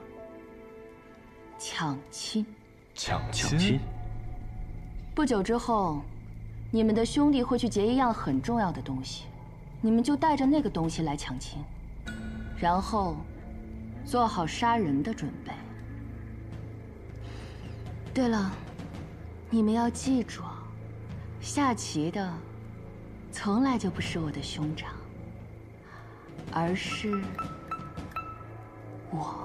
抢亲。抢亲？不久之后，你们的兄弟会去劫一样很重要的东西，你们就带着那个东西来抢亲，然后做好杀人的准备。对了，你们要记住，下棋的从来就不是我的兄长，而是我。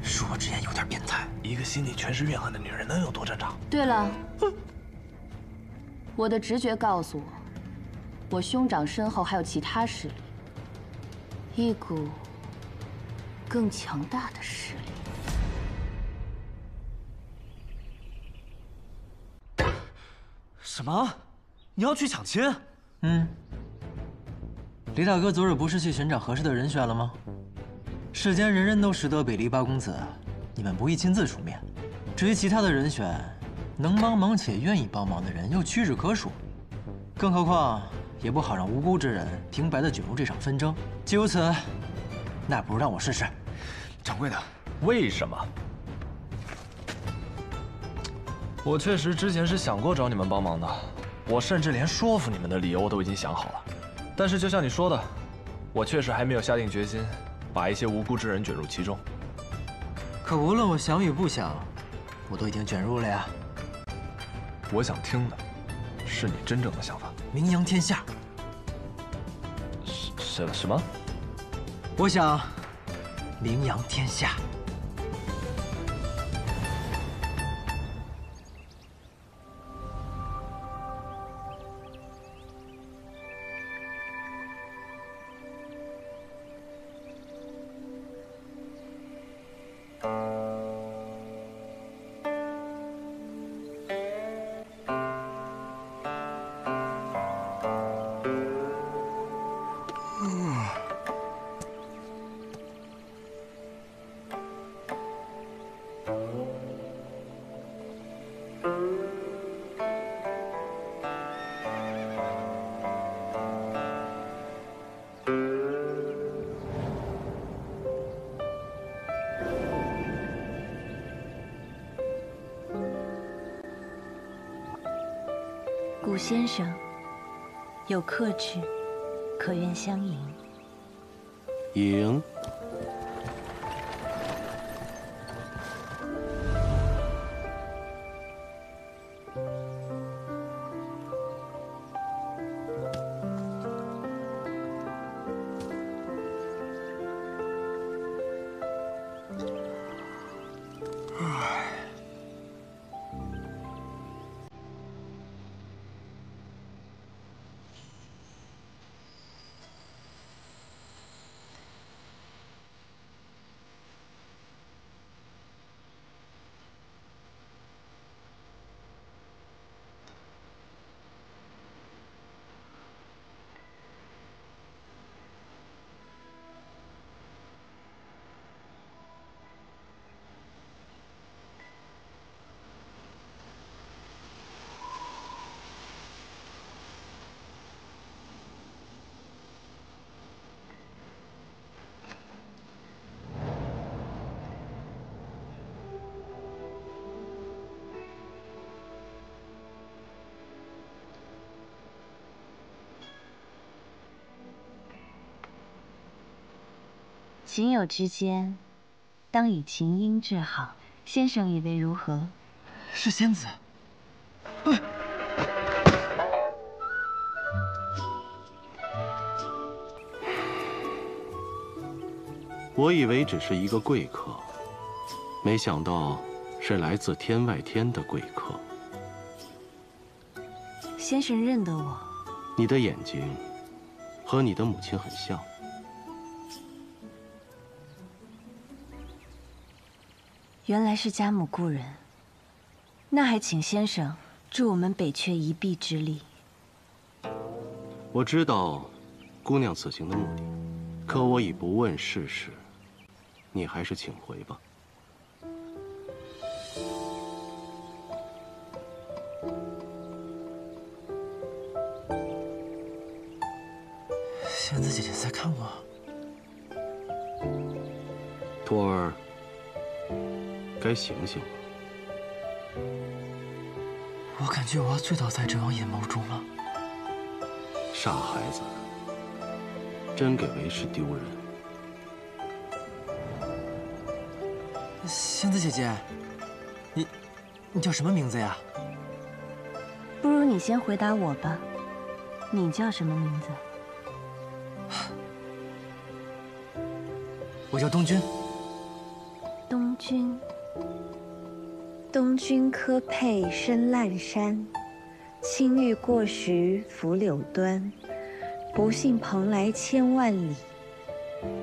恕我直言，有点变态。一个心里全是怨恨的女人能有多正常？对了，我的直觉告诉我，我兄长身后还有其他势力，一股更强大的势力。什么？你要去抢亲？李大哥昨日不是去寻找合适的人选了吗？世间人人都识得北篱八公子，你们不宜亲自出面。至于其他的人选，能帮忙且愿意帮忙的人又屈指可数。更何况，也不好让无辜之人平白的卷入这场纷争。既如此，那不如让我试试。掌柜的，为什么？我确实之前是想过找你们帮忙的，我甚至连说服你们的理由我都已经想好了。但是就像你说的，我确实还没有下定决心，把一些无辜之人卷入其中。可无论我想与不想，我都已经卷入了呀。我想听的是你真正的想法。名扬天下。什么？我想名扬天下。顾先生，有客至，可愿相迎？迎。情友之间，当以情因治好。先生以为如何？是仙子。我以为只是一个贵客，没想到是来自天外天的贵客。先生认得我？你的眼睛和你的母亲很像。原来是家母故人，那还请先生助我们北阙一臂之力。我知道姑娘此行的目的，可我已不问世事，你还是请回吧。仙子姐姐在看我。托儿，该醒醒了。我感觉我要醉倒在这王眼眸中了。傻孩子，真给为师丢人。仙子姐姐，你叫什么名字呀？不如你先回答我吧，你叫什么名字？我叫东君。东君。东君柯佩深烂山，青玉过时拂柳端。不信蓬莱千万里，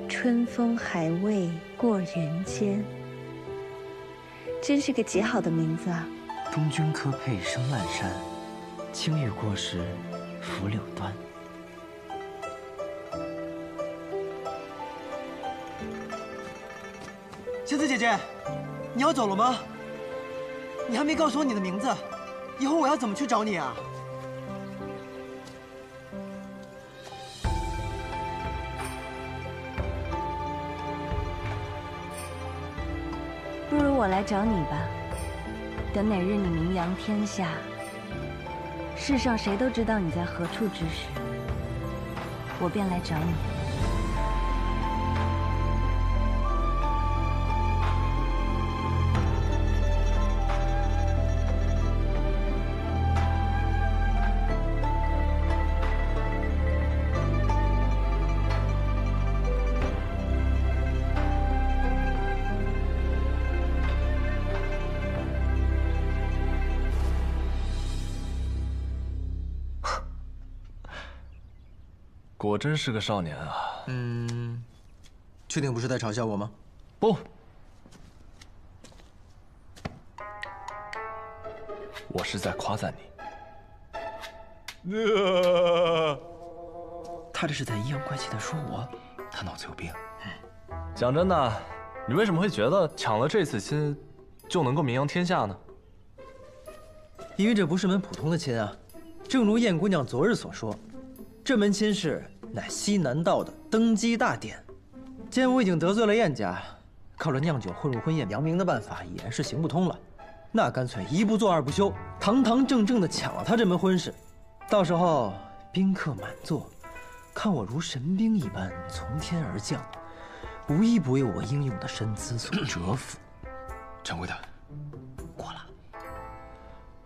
春风还未过人间。真是个极好的名字啊！东君柯佩深烂山，青玉过时拂柳端。仙子姐姐，你要走了吗？你还没告诉我你的名字，以后我要怎么去找你啊？不如我来找你吧。等哪日你名扬天下，世上谁都知道你在何处之时，我便来找你。果真是个少年啊！确定不是在嘲笑我吗？不，我是在夸赞你。他这是在阴阳怪气的说我，他脑子有病。讲真的，你为什么会觉得抢了这次亲就能够名扬天下呢？因为这不是门普通的亲啊！正如燕姑娘昨日所说，这门亲事乃西南道的登基大典。既然我已经得罪了燕家，靠着酿酒混入婚宴扬名的办法已然是行不通了，那干脆一不做二不休，堂堂正正的抢了他这门婚事。到时候宾客满座，看我如神兵一般从天而降，无一不为我英勇的身姿所折服。掌柜的，过了。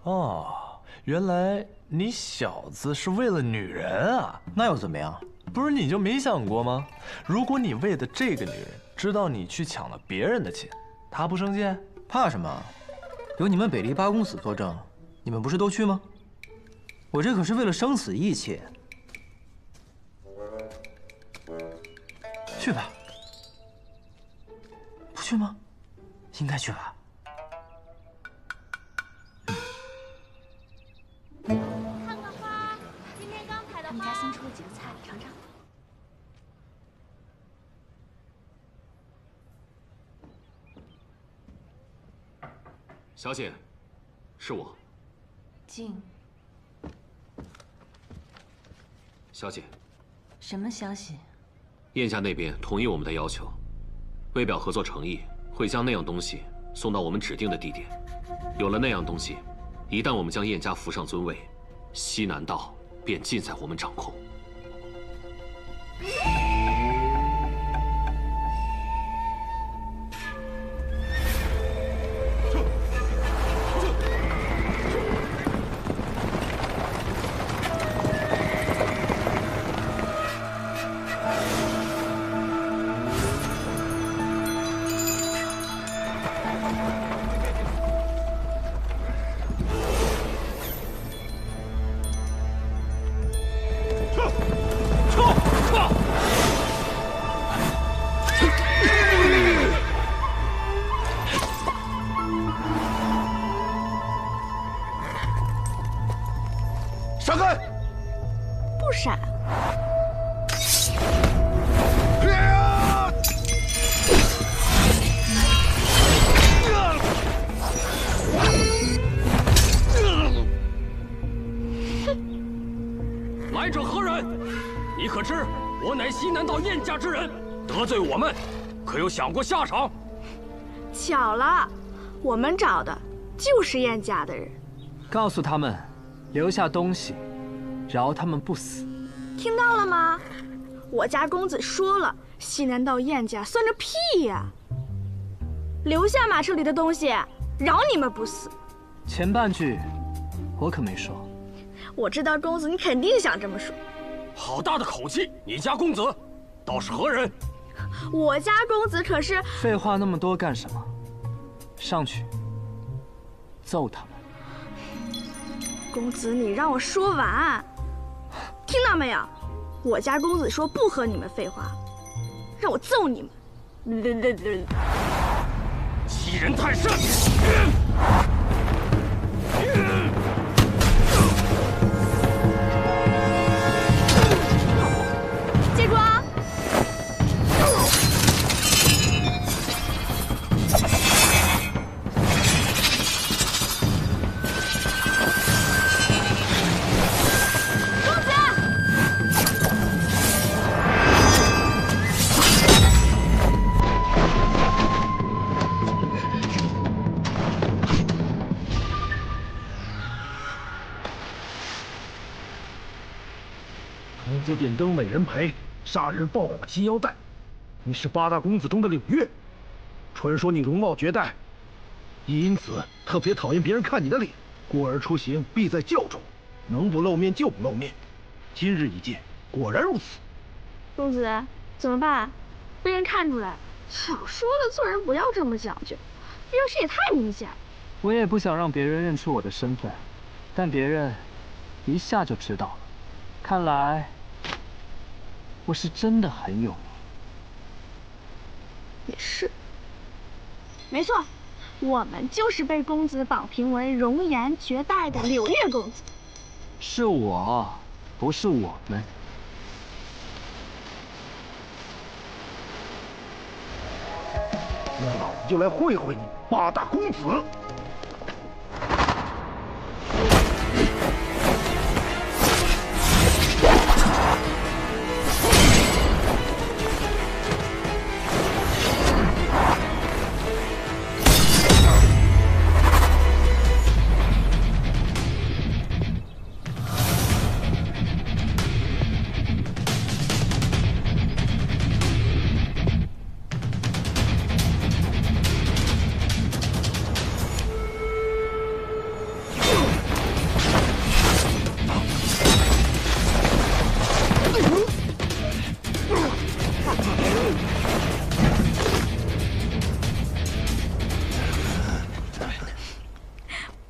哦，原来你小子是为了女人啊？那又怎么样？不是你就没想过吗？如果你为的这个女人知道你去抢了别人的亲，她不生气？怕什么？有你们北离八公子作证，你们不是都去吗？我这可是为了生死义气。去吧。不去吗？应该去吧。看看花，今天刚采的花。我们家新出了几个菜，尝尝。小姐，是我。静。小姐，什么消息？燕家那边同意我们的要求，为表合作诚意，会将那样东西送到我们指定的地点。有了那样东西，一旦我们将燕家扶上尊位，西南道便尽在我们掌控。闪开！不闪。来者何人？你可知我乃西南道燕家之人，得罪我们，可有想过下场？巧了，我们找的就是燕家的人。告诉他们，留下东西，饶他们不死。听到了吗？我家公子说了，西南道燕家算个屁呀！留下马车里的东西，饶你们不死。前半句，我可没说。我知道公子你肯定想这么说。好大的口气！你家公子倒是何人？我家公子可是……废话那么多干什么？上去揍他们！公子，你让我说完，听到没有？我家公子说不和你们废话，让我揍你们！欺人太甚！借光！公子点灯美人陪，杀人放火金腰带。你是8大公子中的柳月，传说你容貌绝代，亦因此特别讨厌别人看你的脸，故而出行必在轿中，能不露面就不露面。今日一见，果然如此。公子，怎么办？被人看出来。早说了，做人不要这么讲究，这件事也太明显了。我也不想让别人认出我的身份，但别人一下就知道了。看来我是真的很有名。也是，没错，我们就是被公子榜评为容颜绝代的柳月公子。是我，不是我们。那老子就来会会你8大公子。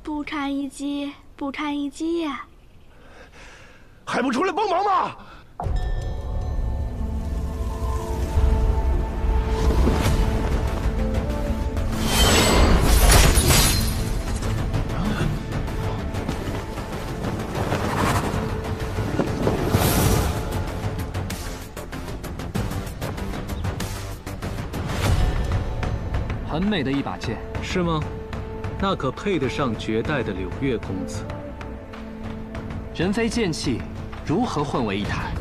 不堪一击，不堪一击呀！还不出来帮忙吗？很美的一把剑，是吗？那可配得上绝代的柳月公子。人非剑气，如何混为一谈？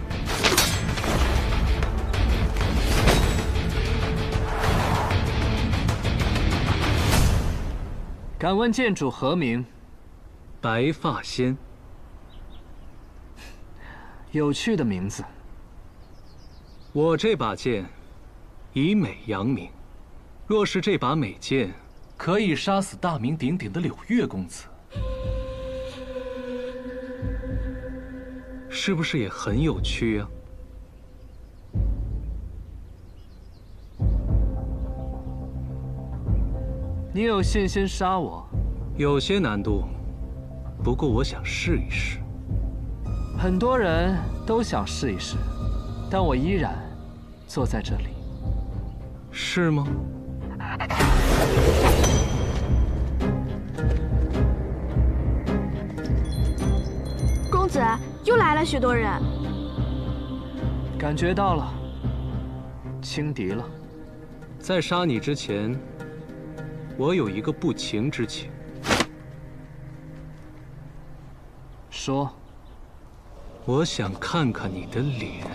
敢问剑主何名？白发仙。有趣的名字。我这把剑以美扬名，若是这把美剑可以杀死大名鼎鼎的柳月公子，是不是也很有趣啊？你有信心杀我？有些难度，不过我想试一试。很多人都想试一试，但我依然坐在这里，是吗？公子，又来了许多人。感觉到了，轻敌了。在杀你之前，我有一个不情之请。说。我想看看你的脸。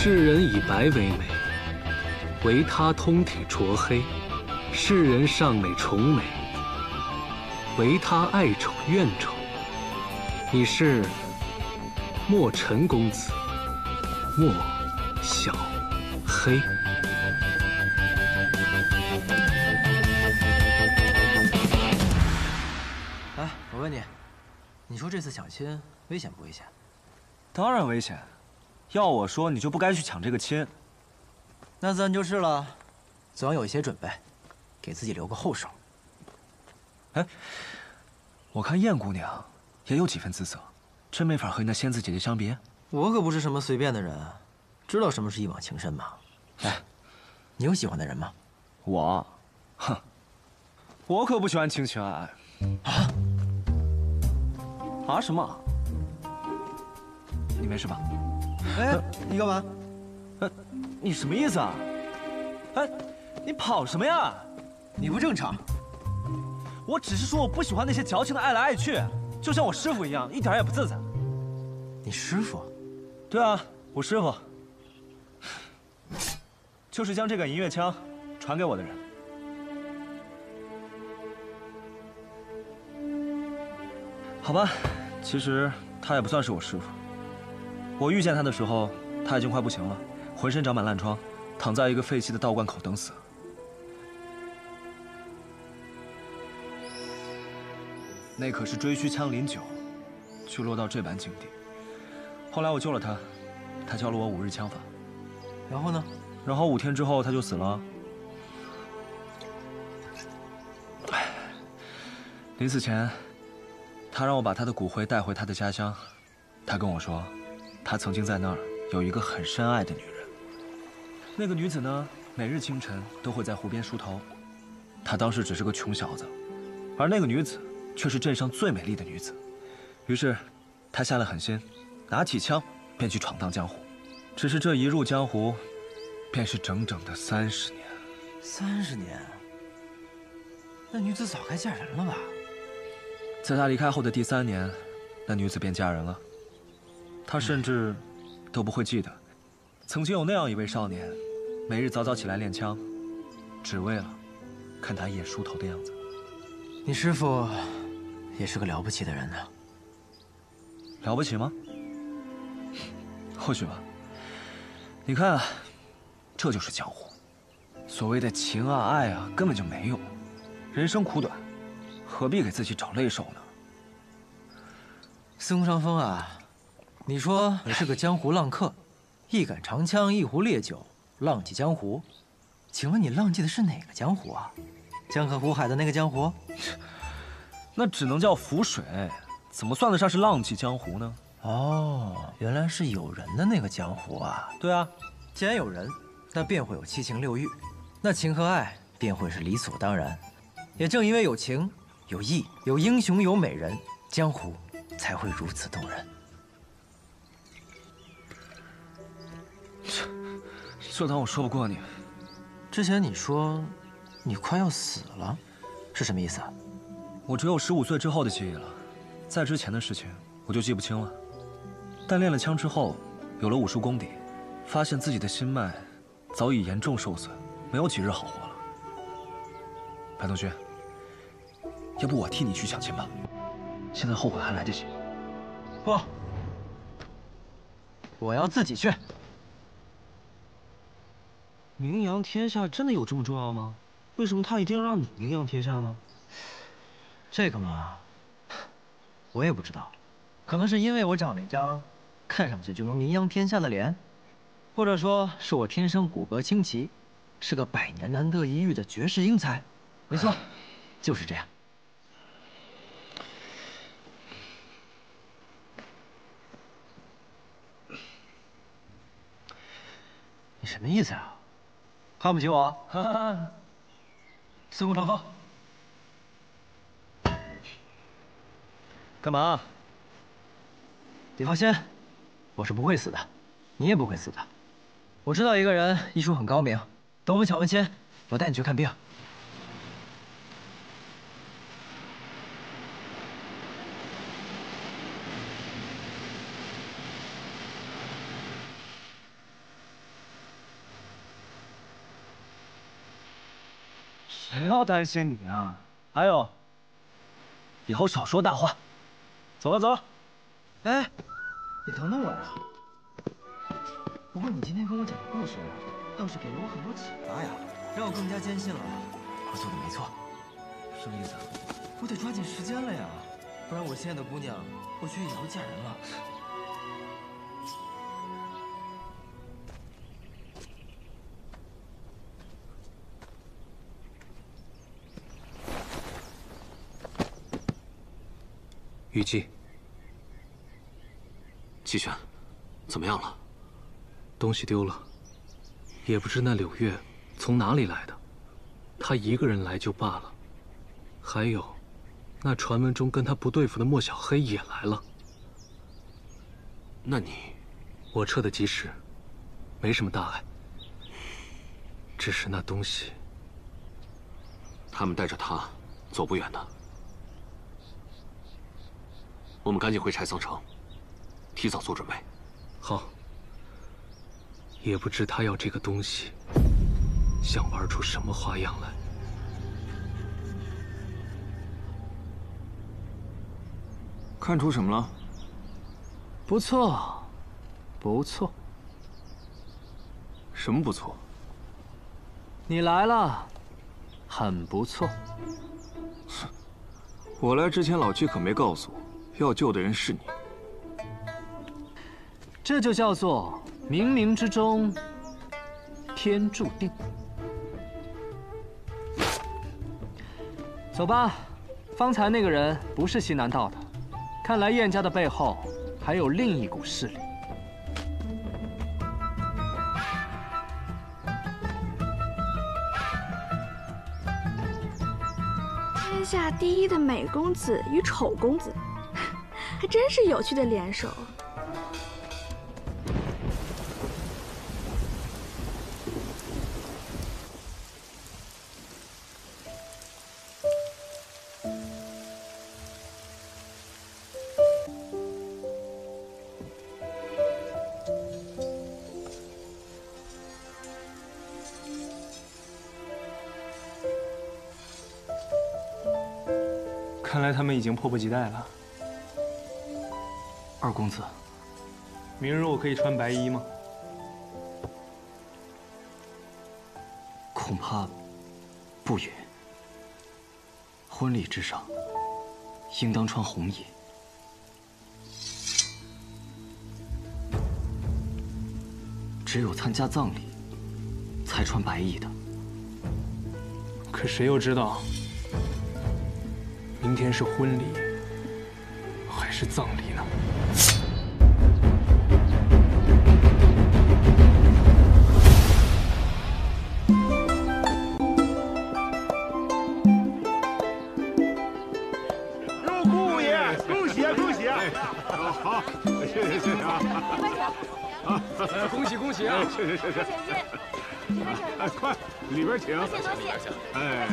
世人以白为美，唯他通体着黑；世人尚美宠美，唯他爱丑怨丑。你是莫尘公子，莫小黑。哎，我问你，你说这次抢亲危险不危险？当然危险。要我说，你就不该去抢这个亲。那自然就是了，总要有一些准备，给自己留个后手。哎，我看燕姑娘也有几分姿色，真没法和你那仙子姐姐相比。我可不是什么随便的人，知道什么是一往情深吗？哎，你有喜欢的人吗？我，哼，我可不喜欢情情爱爱。啊什么？你没事吧？哎，你干嘛？你什么意思啊？哎，你跑什么呀？你不正常。我只是说我不喜欢那些矫情的爱来爱去，就像我师傅一样，一点也不自在。你师傅？对啊，我师傅，就是将这杆银月枪传给我的人。好吧，其实他也不算是我师傅。我遇见他的时候，他已经快不行了，浑身长满烂疮，躺在一个废弃的道观口等死。那可是追须枪林9，却落到这般境地。后来我救了他，他教了我5日枪法。然后呢？然后5天之后他就死了。临死前，他让我把他的骨灰带回他的家乡。他跟我说，他曾经在那儿有一个很深爱的女人。那个女子呢，每日清晨都会在湖边梳头。他当时只是个穷小子，而那个女子却是镇上最美丽的女子。于是，他下了狠心，拿起枪便去闯荡江湖。只是这一入江湖，便是整整的30年。30年？那女子早该嫁人了吧？在他离开后的第3年，那女子便嫁人了。他甚至都不会记得，曾经有那样一位少年，每日早早起来练枪，只为了看他夜梳头的样子。你师父也是个了不起的人呢。了不起吗？或许吧。你看啊，这就是江湖。所谓的情啊爱啊，根本就没有。人生苦短，何必给自己找累受呢？司空长风啊，你说你是个江湖浪客，一杆长枪，一壶烈酒，浪迹江湖。请问你浪迹的是哪个江湖啊？江河湖海的那个江湖？那只能叫浮水，怎么算得上是浪迹江湖呢？哦，原来是有人的那个江湖啊。对啊，既然有人，那便会有7情6欲，那情和爱便会是理所当然。也正因为有情、有义、有英雄、有美人，江湖才会如此动人。就当我说不过你。之前你说你快要死了，是什么意思啊？我只有15岁之后的记忆了，在之前的事情我就记不清了。但练了枪之后，有了武术功底，发现自己的心脉早已严重受损，没有几日好活了。白同学，要不我替你去抢亲吧？现在后悔还来得及。不，我要自己去。名扬天下真的有这么重要吗？为什么他一定要让你名扬天下呢？这个嘛，我也不知道，可能是因为我长了一张看上去就能名扬天下的脸，或者说是我天生骨骼清奇，是个百年难得一遇的绝世英才。没错，就是这样。你什么意思啊？看不起我？哈哈，司空长风。干嘛？你放心，我是不会死的，你也不会死的。我知道一个人医术很高明，等我们抢完签，我带你去看病。谁要担心你啊？还有，以后少说大话。走了，走了。哎，你等等我呀！不过你今天跟我讲的故事，倒是给了我很多启发呀，让我更加坚信了我做的没错。什么意思啊？我得抓紧时间了呀，不然我心爱的姑娘或许也要嫁人了。虞姬，季轩，怎么样了？东西丢了，也不知那柳月从哪里来的。他一个人来就罢了，还有，那传闻中跟他不对付的莫小黑也来了。那你，我撤得及时，没什么大碍。只是那东西，他们带着他走不远的。我们赶紧回柴桑城，提早做准备。好。也不知他要这个东西，想玩出什么花样来。看出什么了？不错，不错。什么不错？你来了，很不错。我来之前，老七可没告诉我，要救的人是你。这就叫做冥冥之中天注定。走吧，方才那个人不是西南道的，看来燕家的背后还有另一股势力。天下第一的美公子与丑公子，还真是有趣的联手。看来他们已经迫不及待了。二公子，明日我可以穿白衣吗？恐怕不允。婚礼之上，应当穿红衣。只有参加葬礼，才穿白衣的。可谁又知道，明天是婚礼还是葬礼呢？祝姑爷恭喜啊恭喜啊！好，谢谢谢谢啊！恭喜恭喜啊！谢谢。哎，快里边请。哎，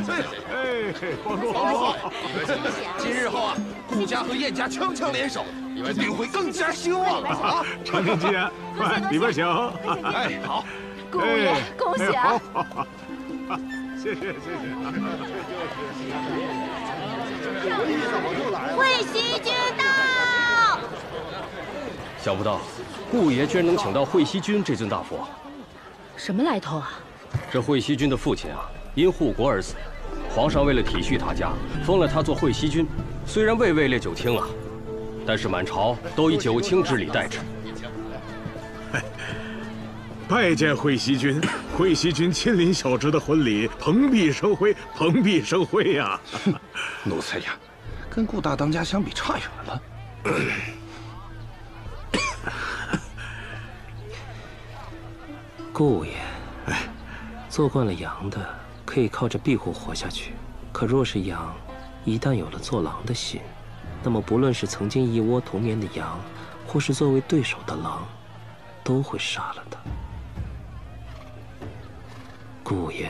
帮助。今日后啊，顾家和燕家锵锵联手，定会更加兴旺啊！承承吉言，快里边请。哎，好，顾爷恭喜啊！好，谢谢。会西君到！想不到顾爷居然能请到会西君这尊大佛，什么来头啊？这惠西君的父亲啊，因护国而死，皇上为了体恤他家，封了他做惠西君。虽然未位列九卿啊，但是满朝都以九卿之礼待之。拜见惠西君，惠西君亲临小侄的婚礼，蓬荜生辉，蓬荜生辉呀！奴才呀，跟顾大当家相比差远了。顾爷，做惯了羊的可以靠着庇护活下去，可若是羊一旦有了做狼的心，那么不论是曾经一窝同眠的羊，或是作为对手的狼，都会杀了他。顾爷，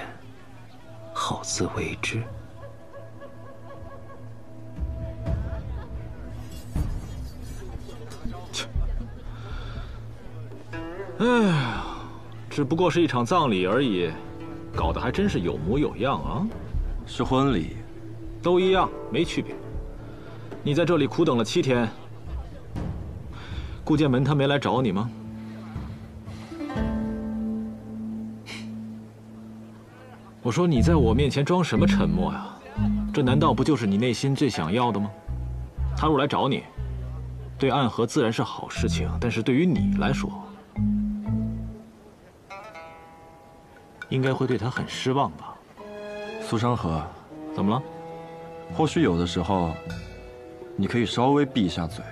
好自为之。哎呀，只不过是一场葬礼而已，搞得还真是有模有样啊！是婚礼，都一样，没区别。你在这里苦等了7天，顾剑门他没来找你吗？我说你在我面前装什么沉默呀？这难道不就是你内心最想要的吗？他若来找你，对暗河自然是好事情，但是对于你来说，应该会对他很失望吧？苏山河，怎么了？或许有的时候，你可以稍微闭一下嘴。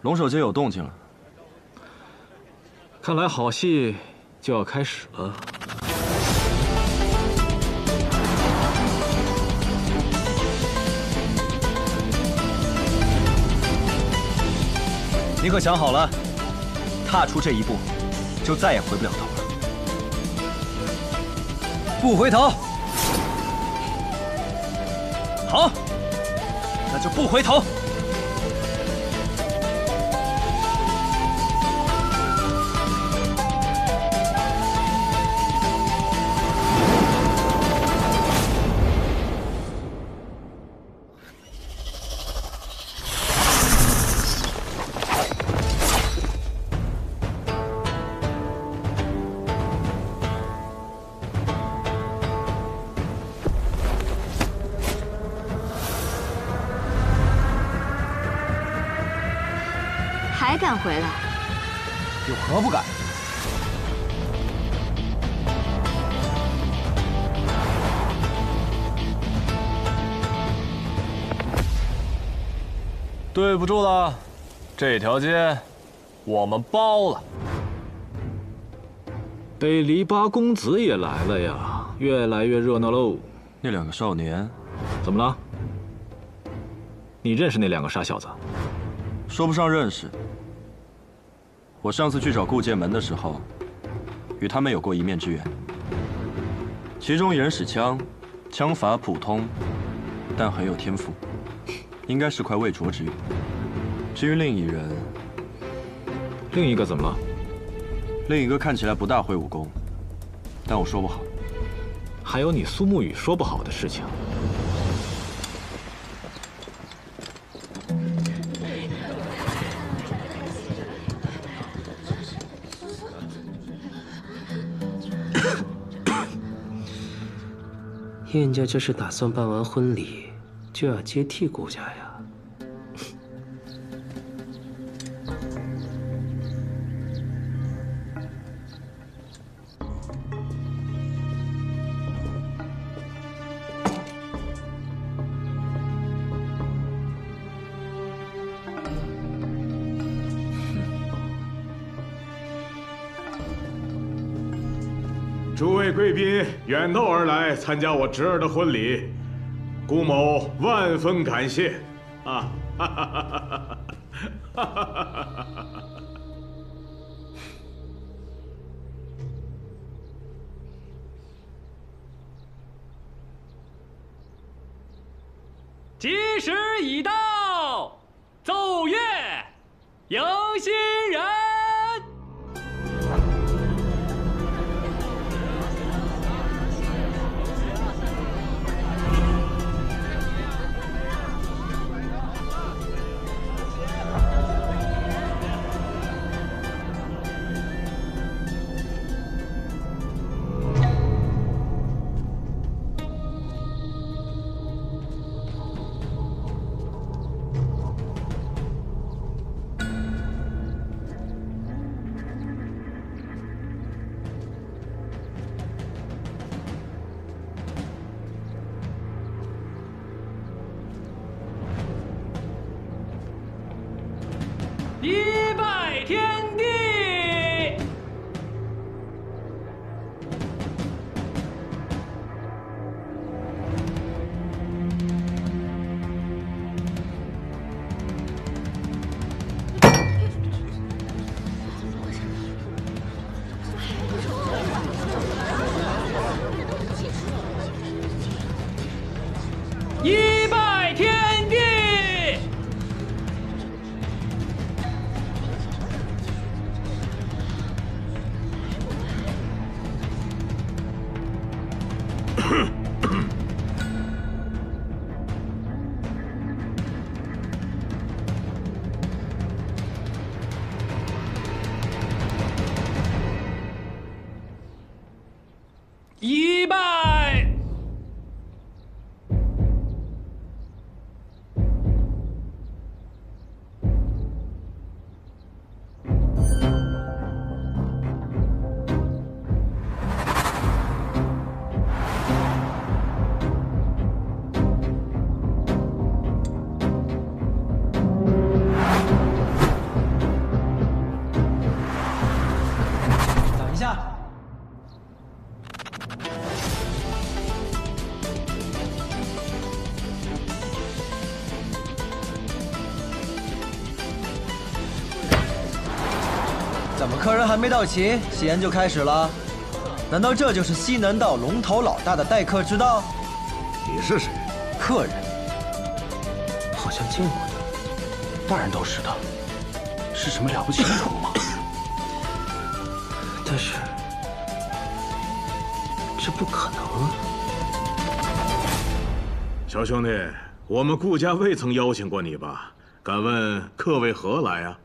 龙首街有动静了。看来好戏就要开始了。你可想好了，踏出这一步，就再也回不了头了。不回头。好，那就不回头。还敢回来？有何不敢？对不住了，这条街我们包了。北篱八公子也来了呀，越来越热闹喽。那2个少年，怎么了？你认识那2个傻小子？说不上认识。我上次去找顾剑门的时候，与他们有过一面之缘。其中一人使枪，枪法普通，但很有天赋，应该是块未拙之玉。至于另一人，另一个怎么了？另一个看起来不大会武功，但我说不好。还有你苏沐雨说不好的事情。燕家这是打算办完婚礼就要接替顾家呀？诸位贵宾远道而来参加我侄儿的婚礼，顾某万分感谢。啊，哈哈哈哈哈哈哈哈哈！吉时已到，奏乐，迎新人。一拜天地。一拜天地。一拜。等一下。怎么，客人还没到齐，戏言就开始了？难道这就是西南道龙头老大的待客之道？你是谁？客人。好像见过的，大人都是的，是什么了不起的宠吗？但是这不可能啊！小兄弟，我们顾家未曾邀请过你吧？敢问客为何来啊？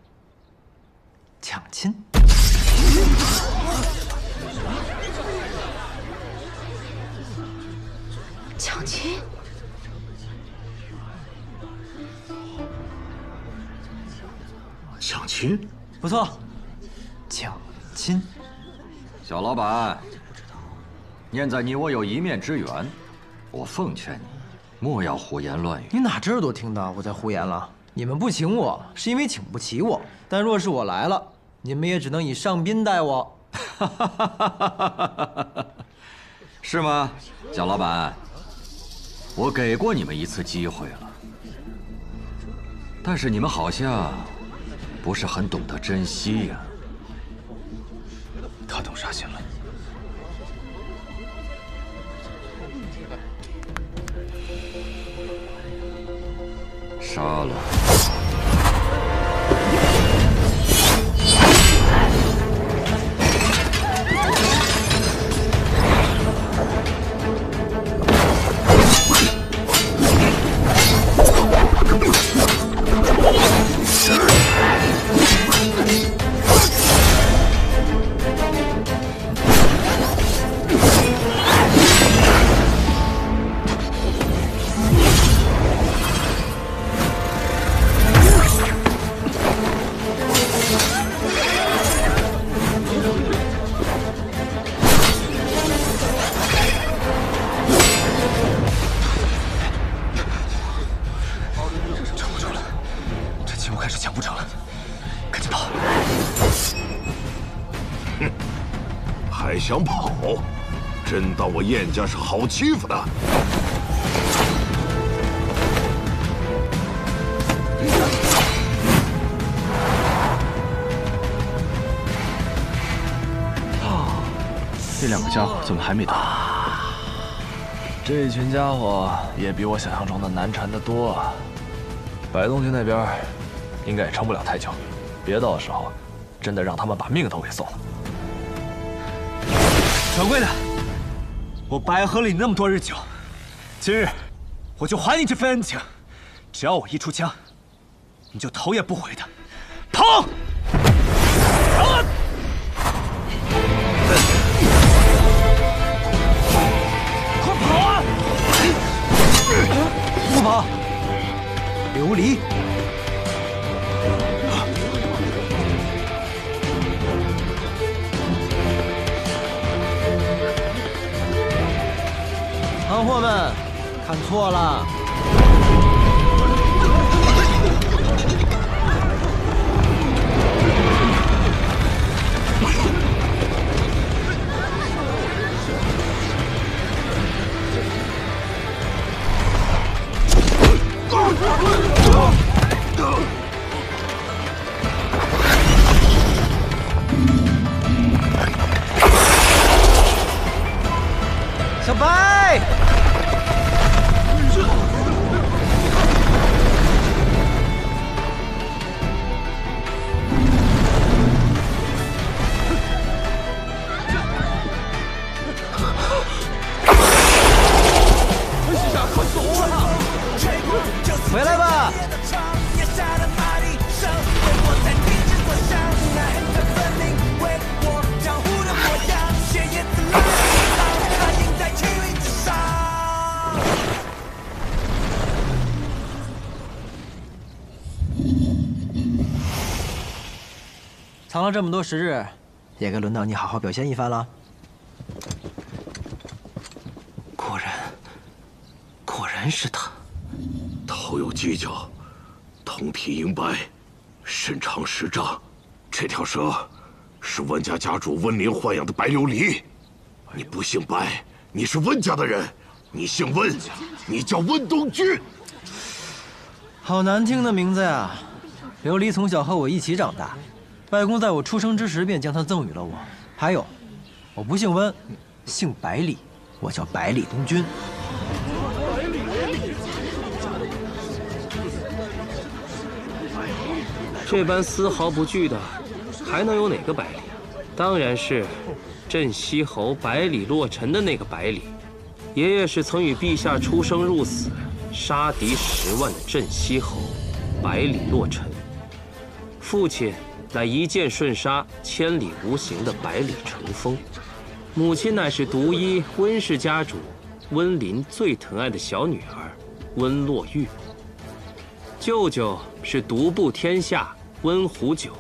抢亲。抢亲？抢亲？不错，抢亲。小老板，念在你我有一面之缘，我奉劝你，莫要胡言乱语。你哪这儿都听到我在胡言了？你们不请我，是因为请不起我。但若是我来了，你们也只能以上宾待我。是吗，蒋老板？我给过你们一次机会了，但是你们好像不是很懂得珍惜呀。他动杀心了。杀了。想跑，真当我燕家是好欺负的？这两个家伙怎么还没到？这群家伙也比我想象中的难缠得多啊！白东军那边应该也撑不了太久，别到时候真的让他们把命都给送了。掌柜的，我白喝了你那么多日酒，今日我就还你这份恩情。只要我一出枪，你就头也不回的跑！快跑啊！不跑，琉璃。行货们，看错了。藏了这么多时日，也该轮到你好好表现一番了。果然是他，头有犄角，通体银白，身长10丈。这条蛇是温家家主温林豢养的白琉璃。你不姓白，你是温家的人，你姓温，你叫温东君。好难听的名字呀！琉璃从小和我一起长大，外公在我出生之时便将它赠予了我。还有，我不姓温，姓百里，我叫百里东君。这般丝毫不惧的，还能有哪个百里？当然是镇西侯百里洛尘的那个百里。爷爷是曾与陛下出生入死，杀敌10万的镇西侯百里洛尘，父亲乃一箭瞬杀千里无形的百里成风，母亲乃是独一温氏家主温林最疼爱的小女儿温洛玉，舅舅是独步天下温壶酒。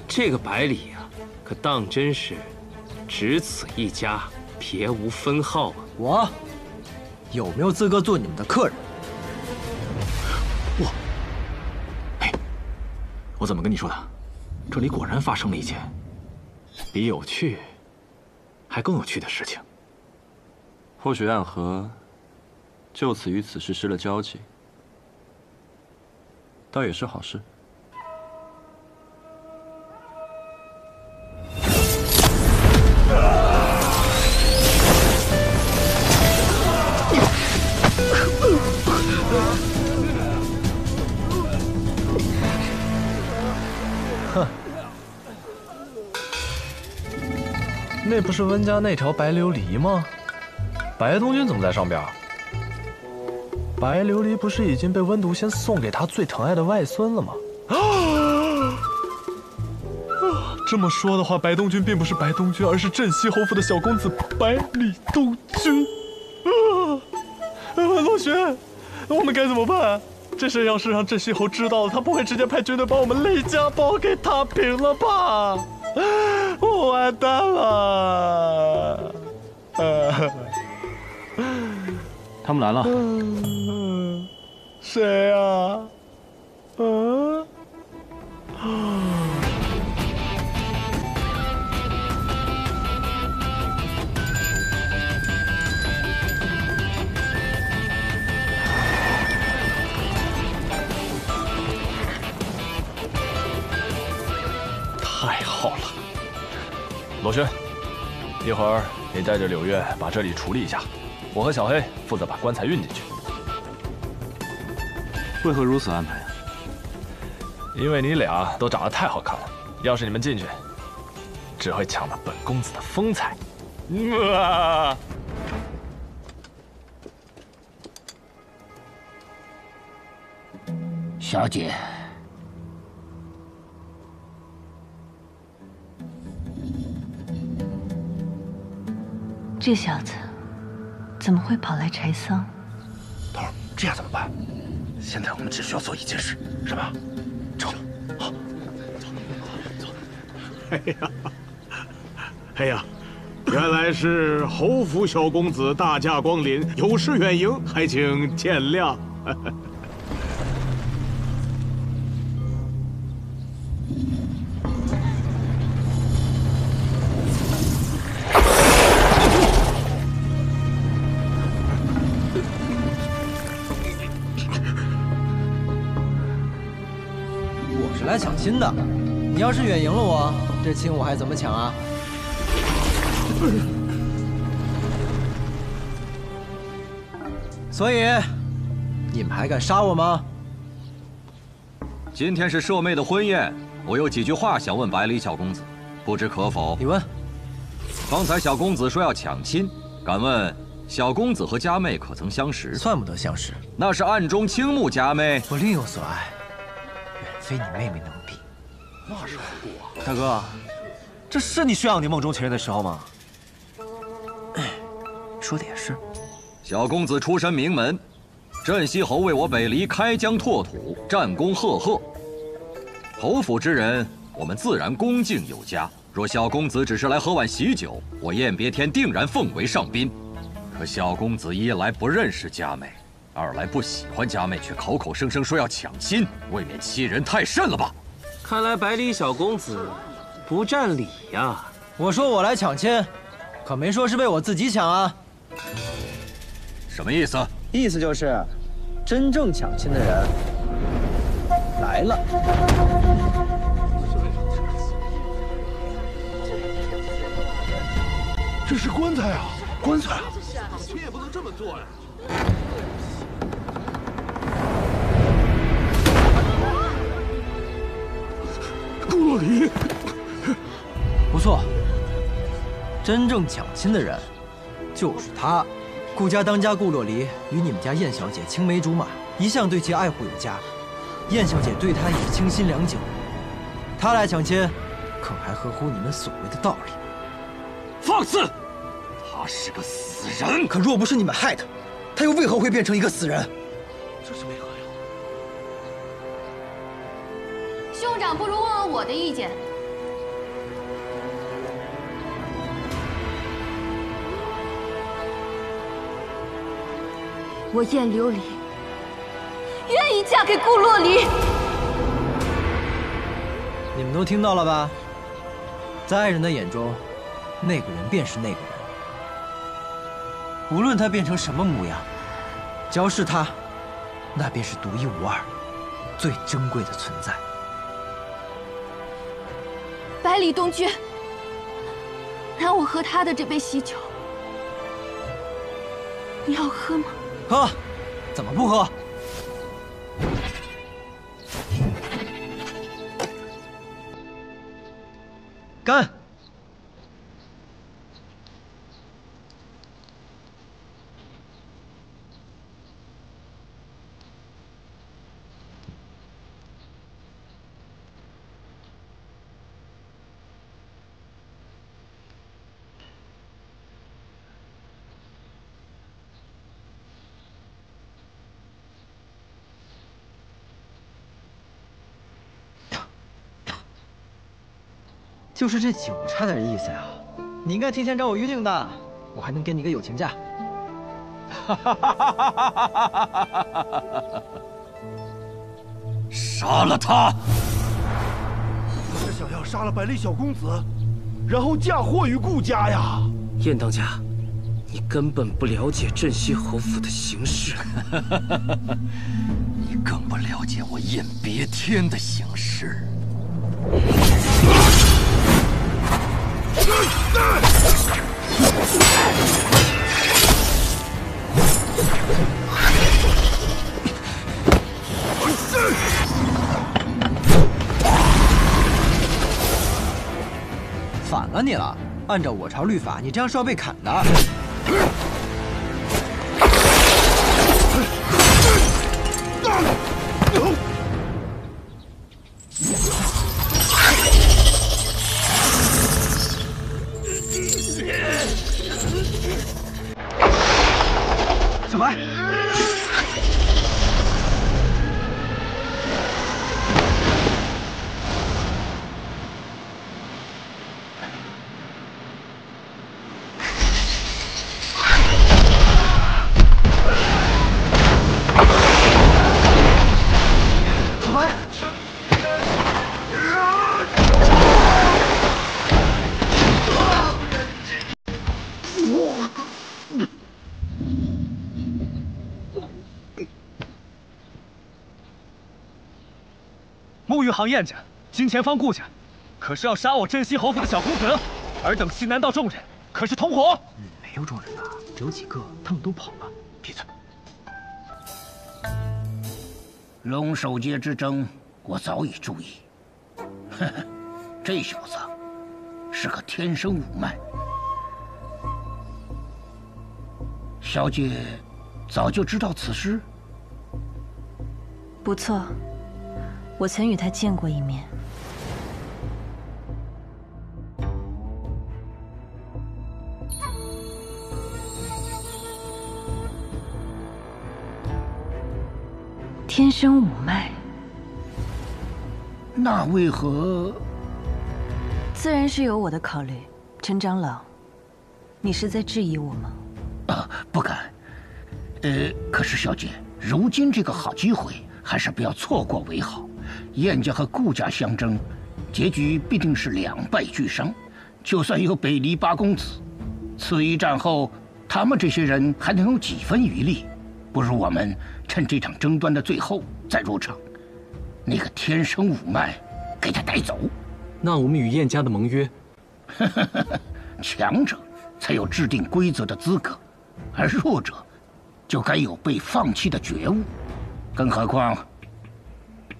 这个百里呀，可当真是只此一家，别无分号啊！我有没有资格做你们的客人？我怎么跟你说的？这里果然发生了一件比有趣还更有趣的事情。或许暗河就此与此事失了交集，倒也是好事。哼，那不是温家那条白琉璃吗？白东君怎么在上边？白琉璃不是已经被温独仙送给他最疼爱的外孙了吗？这么说的话，白东君并不是白东君，而是镇西侯府的小公子百里东君。温同学，我们该怎么办？这事要是让镇西侯知道了，他不会直接派军队把我们雷家堡给踏平了吧？我完蛋了！他们来了。谁呀？太好了，罗轩，一会儿你带着柳月把这里处理一下，我和小黑负责把棺材运进去。为何如此安排啊？因为你俩都长得太好看了，要是你们进去，只会抢了本公子的风采。小姐，这小子怎么会跑来柴桑？头儿，这样怎么办？现在我们只需要做一件事，什么？走，好，走。哎呀，原来是侯府小公子大驾光临，有失远迎，还请见谅。来抢亲的，你要是远赢了我，这亲我还怎么抢啊？所以，你们还敢杀我吗？今天是舍妹的婚宴，我有几句话想问百里小公子，不知可否？你问。刚才小公子说要抢亲，敢问小公子和佳妹可曾相识？算不得相识，那是暗中倾慕佳妹。我另有所爱。非你妹妹能比，那是何故啊？大哥，这是你炫耀你梦中情人的时候吗？说的也是。小公子出身名门，镇西侯为我北离开疆拓土，战功赫赫。侯府之人，我们自然恭敬有加。若小公子只是来喝碗喜酒，我燕别天定然奉为上宾。可小公子一来不认识佳妹，二来不喜欢佳妹，却口口声声说要抢亲，未免欺人太甚了吧？看来百里小公子不占理呀。我说我来抢亲，可没说是为我自己抢啊。什么意思？意思就是，真正抢亲的人来了。这是棺材啊！棺材！亲也不能这么做呀！顾洛离，不错，真正抢亲的人就是他。顾家当家顾洛离与你们家燕小姐青梅竹马，一向对其爱护有加。燕小姐对他也是倾心良久，他来抢亲，可还合乎你们所谓的道理？放肆！他是个死人。可若不是你们害他，他又为何会变成一个死人？这是为何呀？兄长，不如问问我的意见。我燕琉璃愿意嫁给顾洛离。你们都听到了吧？在爱人的眼中，那个人便是那个人。无论他变成什么模样，只要是他，那便是独一无二、最珍贵的存在。百里东君，让我喝他的这杯喜酒，你要喝吗？喝，怎么不喝？干！就是这酒差点意思呀！你应该提前找我预定的，我还能给你个友情价。杀了他！我是想要杀了百里小公子，然后嫁祸于顾家呀！燕当家，你根本不了解镇西侯府的形势。你更不了解我燕别天的形势。反了你了！按照我朝律法，你这样是要被砍的。小白，小白。沐浴行燕家，金钱方顾家，可是要杀我镇西侯府的小公子，尔等西南道众人可是同伙。没有众人啊，只有几个，他们都跑了。闭嘴！龙首街之争，我早已注意。呵呵，这小子是个天生五脉。小姐早就知道此事？不错，我曾与他见过一面。天生五脉，那为何自然是有我的考虑。陈长老，你是在质疑我吗？不敢。可是小姐，如今这个好机会，还是不要错过为好。燕家和顾家相争，结局必定是两败俱伤。就算有北离八公子，此一战后，他们这些人还能有几分余力？不如我们趁这场争端的最后再入场，那个天生五脉给他带走。那我们与燕家的盟约？强者才有制定规则的资格，而弱者就该有被放弃的觉悟。更何况，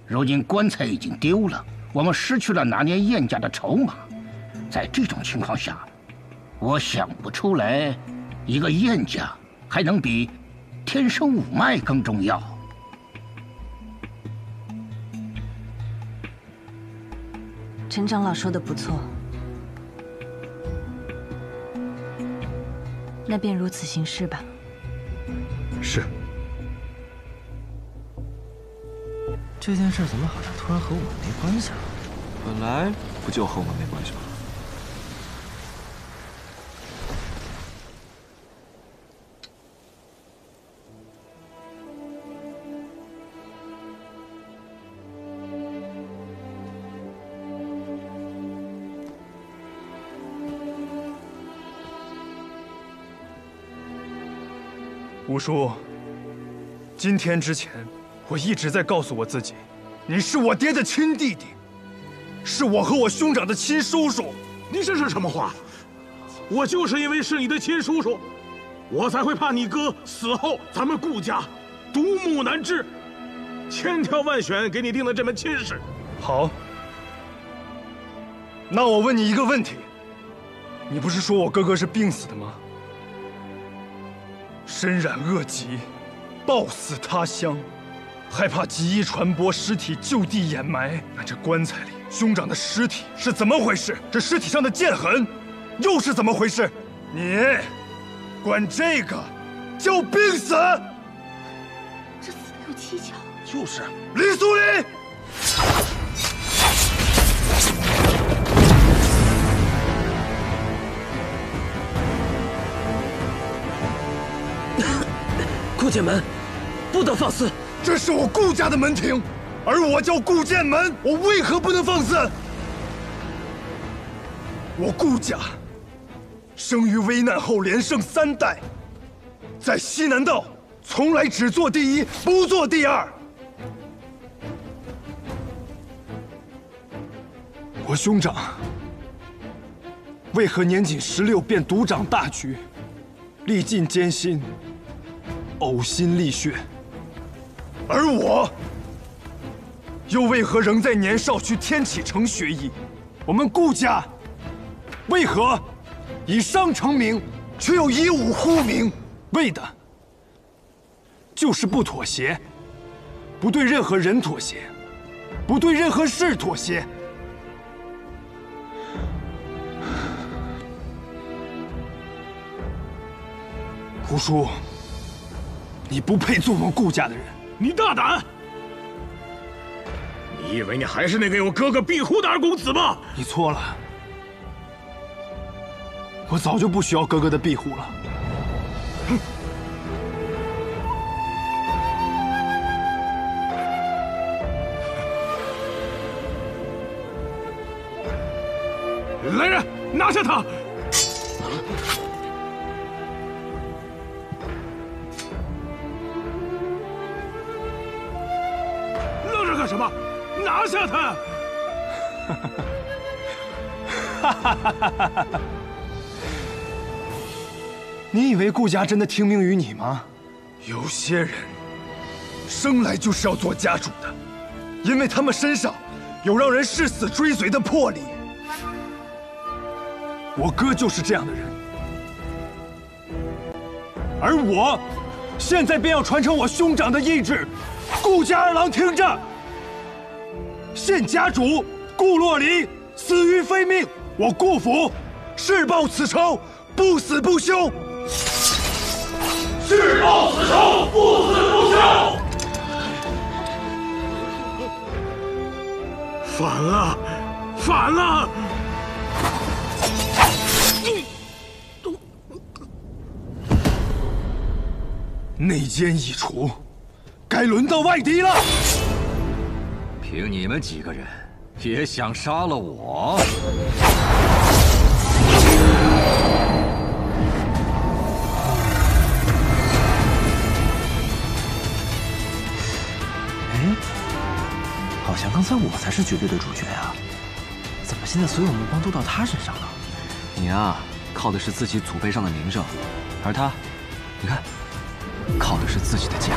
如今棺材已经丢了，我们失去了拿捏燕家的筹码。在这种情况下，我想不出来，一个燕家还能比天生五脉更重要。陈长老说的不错，那便如此行事吧。是。这件事怎么好像突然和我们没关系了？本来不就和我们没关系吗？吴叔，今天之前，我一直在告诉我自己，你是我爹的亲弟弟，是我和我兄长的亲叔叔。你这是什么话？我就是因为是你的亲叔叔，我才会怕你哥死后咱们顾家独木难支，千挑万选给你定的这门亲事。好，那我问你一个问题，你不是说我哥哥是病死的吗？身染恶疾，暴死他乡，害怕疾疫传播，尸体就地掩埋。那这棺材里兄长的尸体是怎么回事？这尸体上的剑痕又是怎么回事？你管这个叫病死？这死得又蹊跷。就是李苏林。顾剑门，不得放肆！这是我顾家的门庭，而我叫顾剑门，我为何不能放肆？我顾家生于危难后连胜3代，在西南道从来只做第一，不做第二。我兄长为何年仅16便独掌大局，历尽艰辛，呕心沥血，而我又为何仍在年少去天启城学艺？我们顾家为何以商成名，却又以武呼名？为的就是不妥协，不对任何人妥协，不对任何事妥协。胡叔，你不配做我们顾家的人。你大胆！你以为你还是那个有哥哥庇护的二公子吗？你错了，我早就不需要哥哥的庇护了。哼！来人，拿下他！愣着干什么？拿下他！你以为顾家真的听命于你吗？有些人生来就是要做家主的，因为他们身上有让人誓死追随的魄力。我哥就是这样的人，而我现在便要传承我兄长的意志。顾家二郎听着，现家主顾洛离死于非命，我顾府誓报此仇，不死不休。誓报此仇，不死不休。反了，反了！内奸已除，该轮到外敌了。凭你们几个人，也想杀了我？哎，好像刚才我才是绝对的主角啊！怎么现在所有目光都到他身上了？你啊，靠的是自己祖辈上的名声，而他，你看，靠的是自己的家。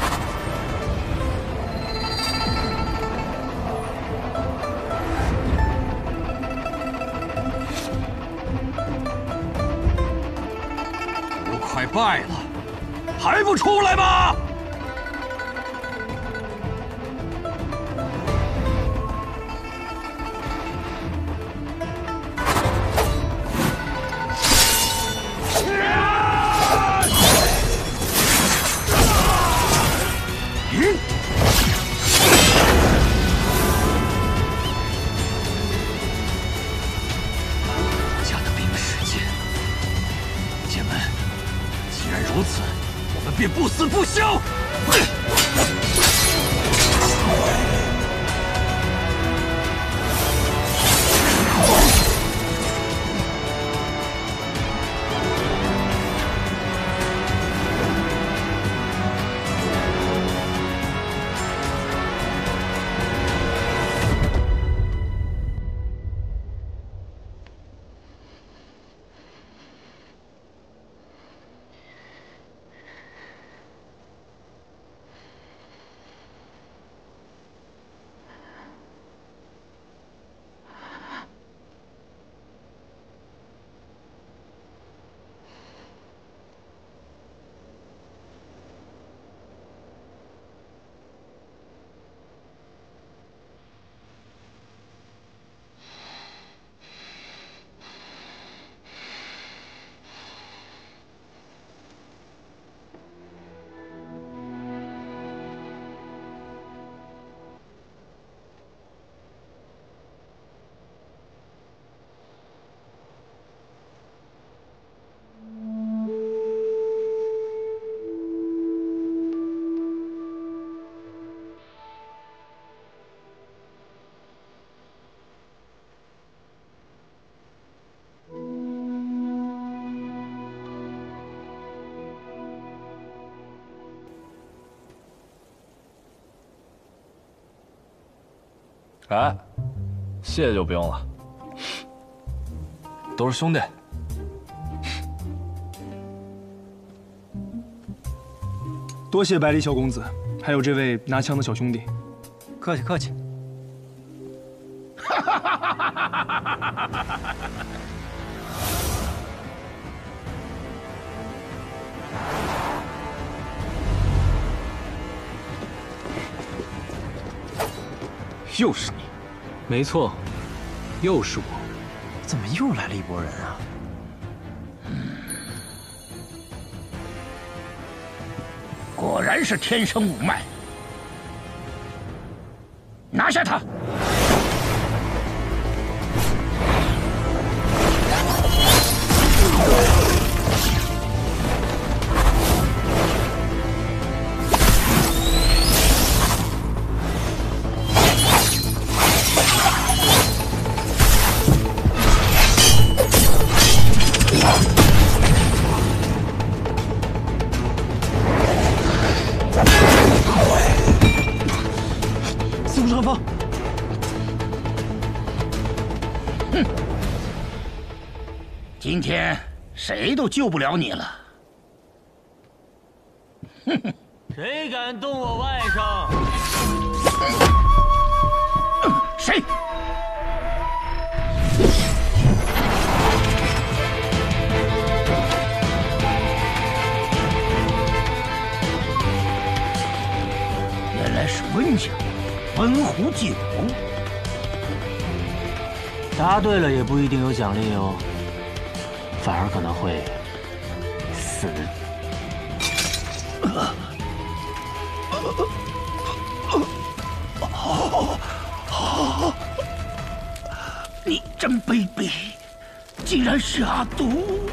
都快败了，还不出来吗？便不死不休！哎，谢就不用了，都是兄弟。多谢百里小公子，还有这位拿枪的小兄弟。客气客气。又是你，没错，又是我。怎么又来了一拨人啊？果然是天生五脉，拿下他！今天谁都救不了你了。谁敢动我外甥？谁？原来是温家，温湖九。答对了也不一定有奖励哦。反而可能会死。你真卑鄙！竟然下毒！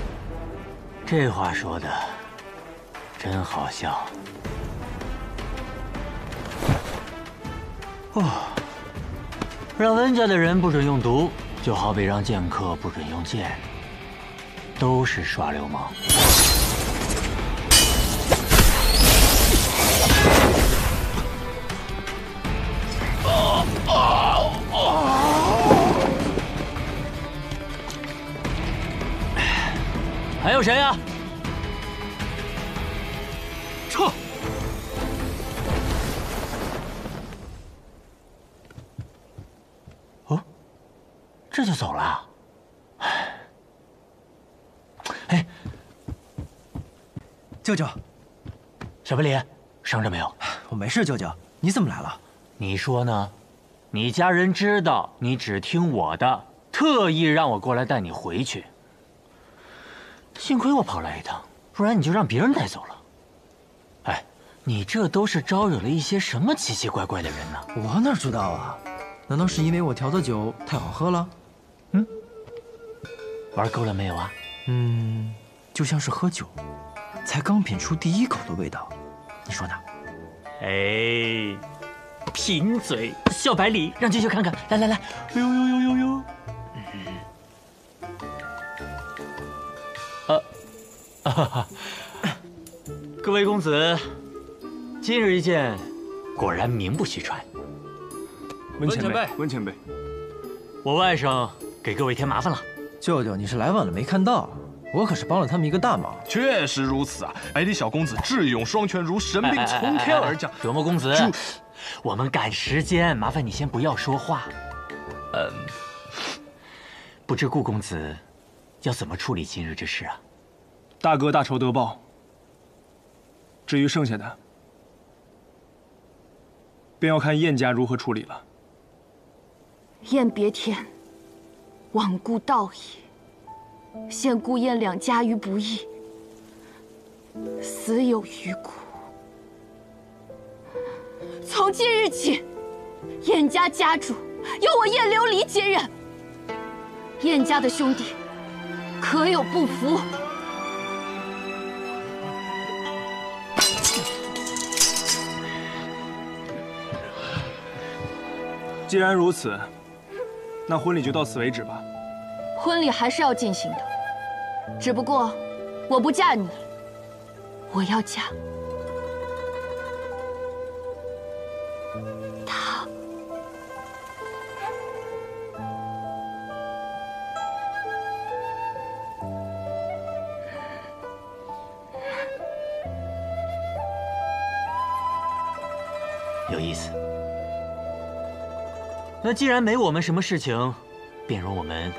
这话说的真好笑。哦，让温家的人不准用毒，就好比让剑客不准用剑，都是耍流氓。还有谁呀？撤！哦，这就走了？哎，舅舅，小白脸，伤着没有？我没事，舅舅。你怎么来了？你说呢？你家人知道你只听我的，特意让我过来带你回去。幸亏我跑来一趟，不然你就让别人带走了。哎，你这都是招惹了一些什么奇奇怪怪的人呢？我哪知道啊？难道是因为我调的酒太好喝了？嗯，玩够了没有啊？就像是喝酒，才刚品出第一口的味道，你说呢？哎，贫嘴小白梨，让舅舅看看，来来来，哎呦呦呦呦呦！各位公子，今日一见，果然名不虚传。温前辈，温前辈，我外甥给各位添麻烦了。舅舅，你是来晚了没看到，我可是帮了他们一个大忙。确实如此啊！百里小公子智勇双全，如神兵从天而降。卓墨公子，我们赶时间，麻烦你先不要说话。不知顾公子要怎么处理今日之事啊？大哥大仇得报。至于剩下的，便要看燕家如何处理了。燕别天，罔顾道义，陷顾燕两家于不义，死有余辜。从今日起，燕家家主由我燕琉璃接任。燕家的兄弟，可有不服？既然如此，那婚礼就到此为止吧。婚礼还是要进行的，只不过我不嫁你，我要嫁他。有意思。那既然没我们什么事情，便容我们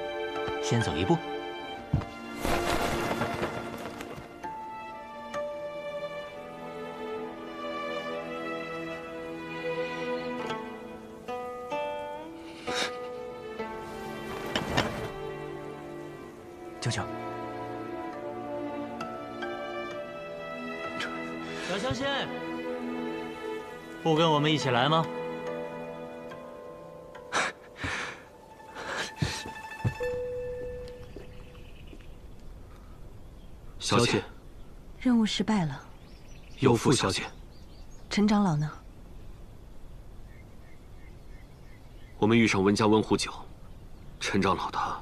先走一步。舅舅，小香仙，不跟我们一起来吗？小姐，任务失败了。有负小姐。陈长老呢？我们遇上温家温壶酒，陈长老他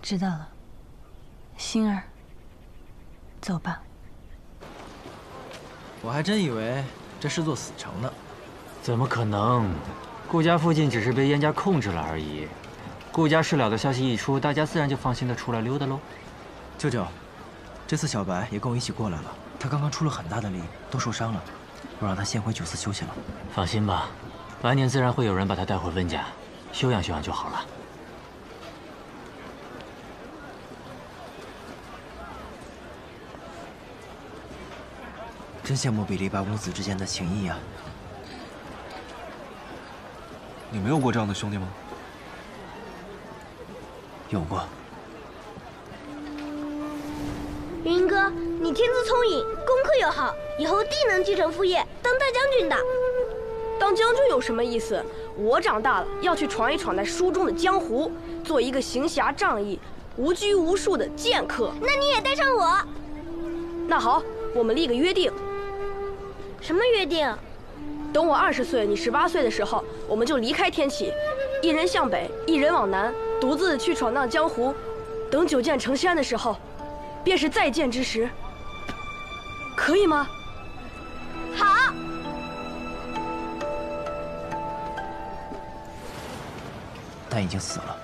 知道了。星儿，走吧。我还真以为这是座死城呢。怎么可能？顾家附近只是被燕家控制了而已。顾家事了的消息一出，大家自然就放心的出来溜达喽。舅舅，这次小白也跟我一起过来了，他刚刚出了很大的力，都受伤了，我让他先回酒肆休息了。放心吧，晚年自然会有人把他带回温家，休养休养就好了。真羡慕比利八公子之间的情谊啊！你没有过这样的兄弟吗？有过。云哥，你天资聪颖，功课又好，以后定能继承父业，当大将军的。当将军有什么意思？我长大了要去闯一闯那书中的江湖，做一个行侠仗义、无拘无束的剑客。那你也带上我。那好，我们立个约定。什么约定？等我20岁，你18岁的时候，我们就离开天启，一人向北，一人往南，独自去闯荡江湖。等9剑成仙的时候，便是再见之时。可以吗？好。但已经死了。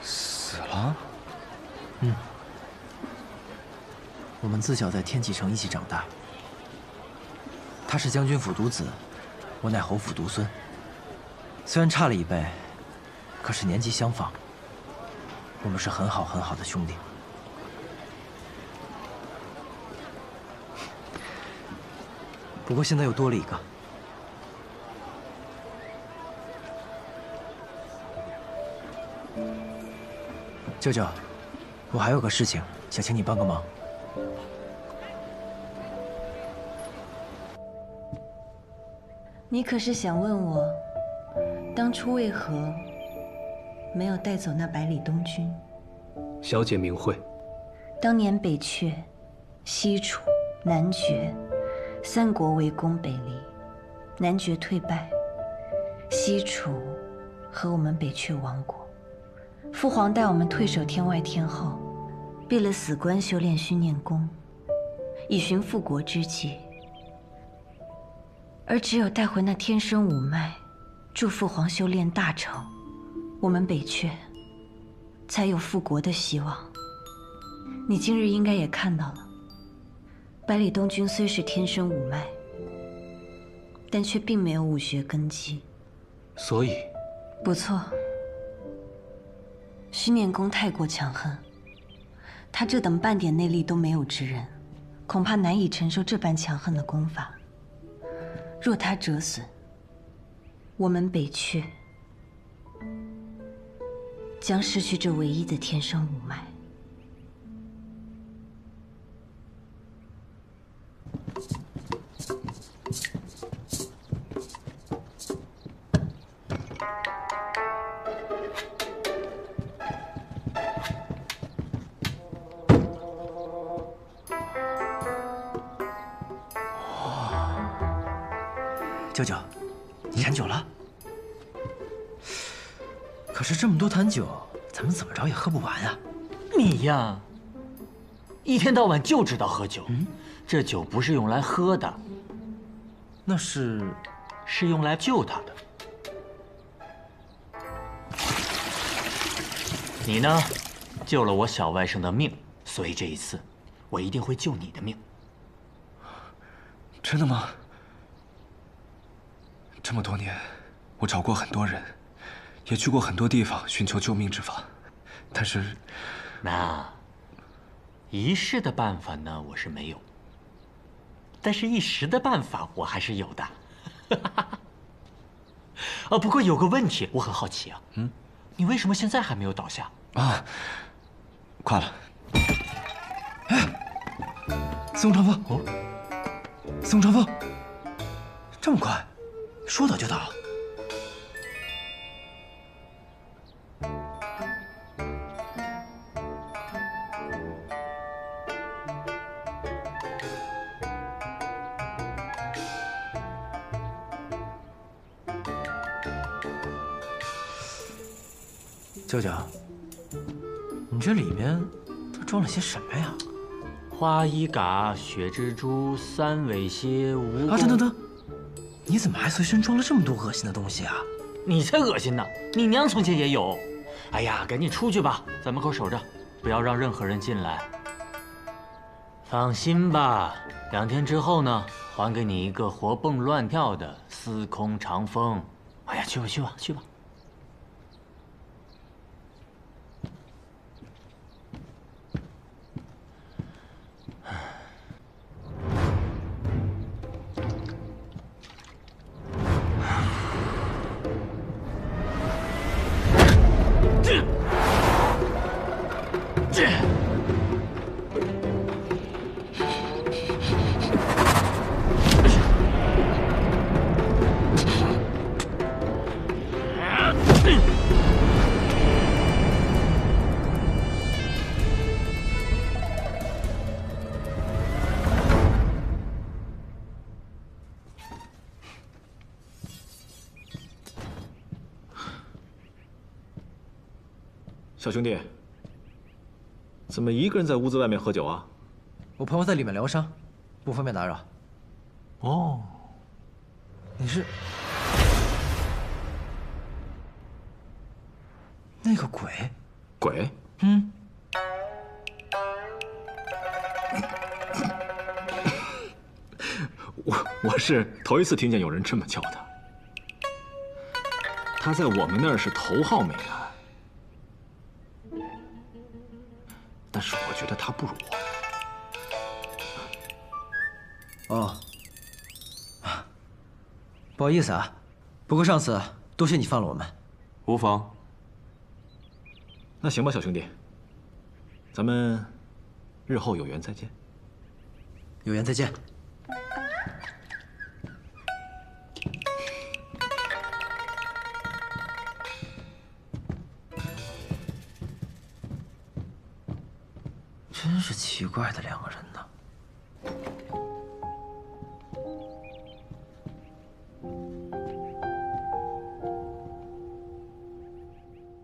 死了？嗯。我们自小在天启城一起长大。他是将军府独子，我乃侯府独孙。虽然差了一辈，可是年纪相仿。我们是很好的兄弟。不过现在又多了一个。舅舅，我还有个事情想请你帮个忙。你可是想问我，当初为何没有带走那百里东军？小姐明慧。当年北阙、西楚、南绝3国围攻北离，南绝退败，西楚和我们北阙亡国。父皇带我们退守天外天后，闭了死关修炼虚念功，以寻复国之计。而只有带回那天生五脉，助父皇修炼大成，我们北阙才有复国的希望。你今日应该也看到了，百里东军虽是天生五脉，但却并没有武学根基。所以，不错，虚念功太过强横，他这等半点内力都没有之人，恐怕难以承受这般强横的功法。若他折损，我们北阙将失去这唯一的天生五脉。舅舅，你馋酒了？可是这么多坛酒，咱们怎么着也喝不完啊！你呀，一天到晚就知道喝酒。这酒不是用来喝的，那是用来救他的。你呢，救了我小外甥的命，所以这一次，我一定会救你的命。真的吗？这么多年，我找过很多人，也去过很多地方寻求救命之法，但是，那一世的办法呢，我是没有，但是一时的办法我还是有的。不过有个问题，我很好奇啊。你为什么现在还没有倒下？啊，快了。哎，宋长风，宋长风，这么快？说倒就倒。舅舅，你这里面都装了些什么呀？花衣嘎、血蜘蛛、三尾蝎、蜈蚣。等，你怎么还随身装了这么多恶心的东西啊？你才恶心呢！你娘从前也有。哎呀，赶紧出去吧，在门口守着，不要让任何人进来。放心吧，2天之后呢，还给你一个活蹦乱跳的司空长风。哎呀，去吧。小兄弟，怎么一个人在屋子外面喝酒啊？我朋友在里面疗伤，不方便打扰。哦，你是那个鬼？鬼？嗯。我是头一次听见有人这么叫他。他在我们那儿是头号美男，但是我觉得他不如我。哦，不好意思啊，不过上次多谢你放了我们。无妨。那行吧，小兄弟，咱们日后有缘再见。有缘再见。真是奇怪的两个人。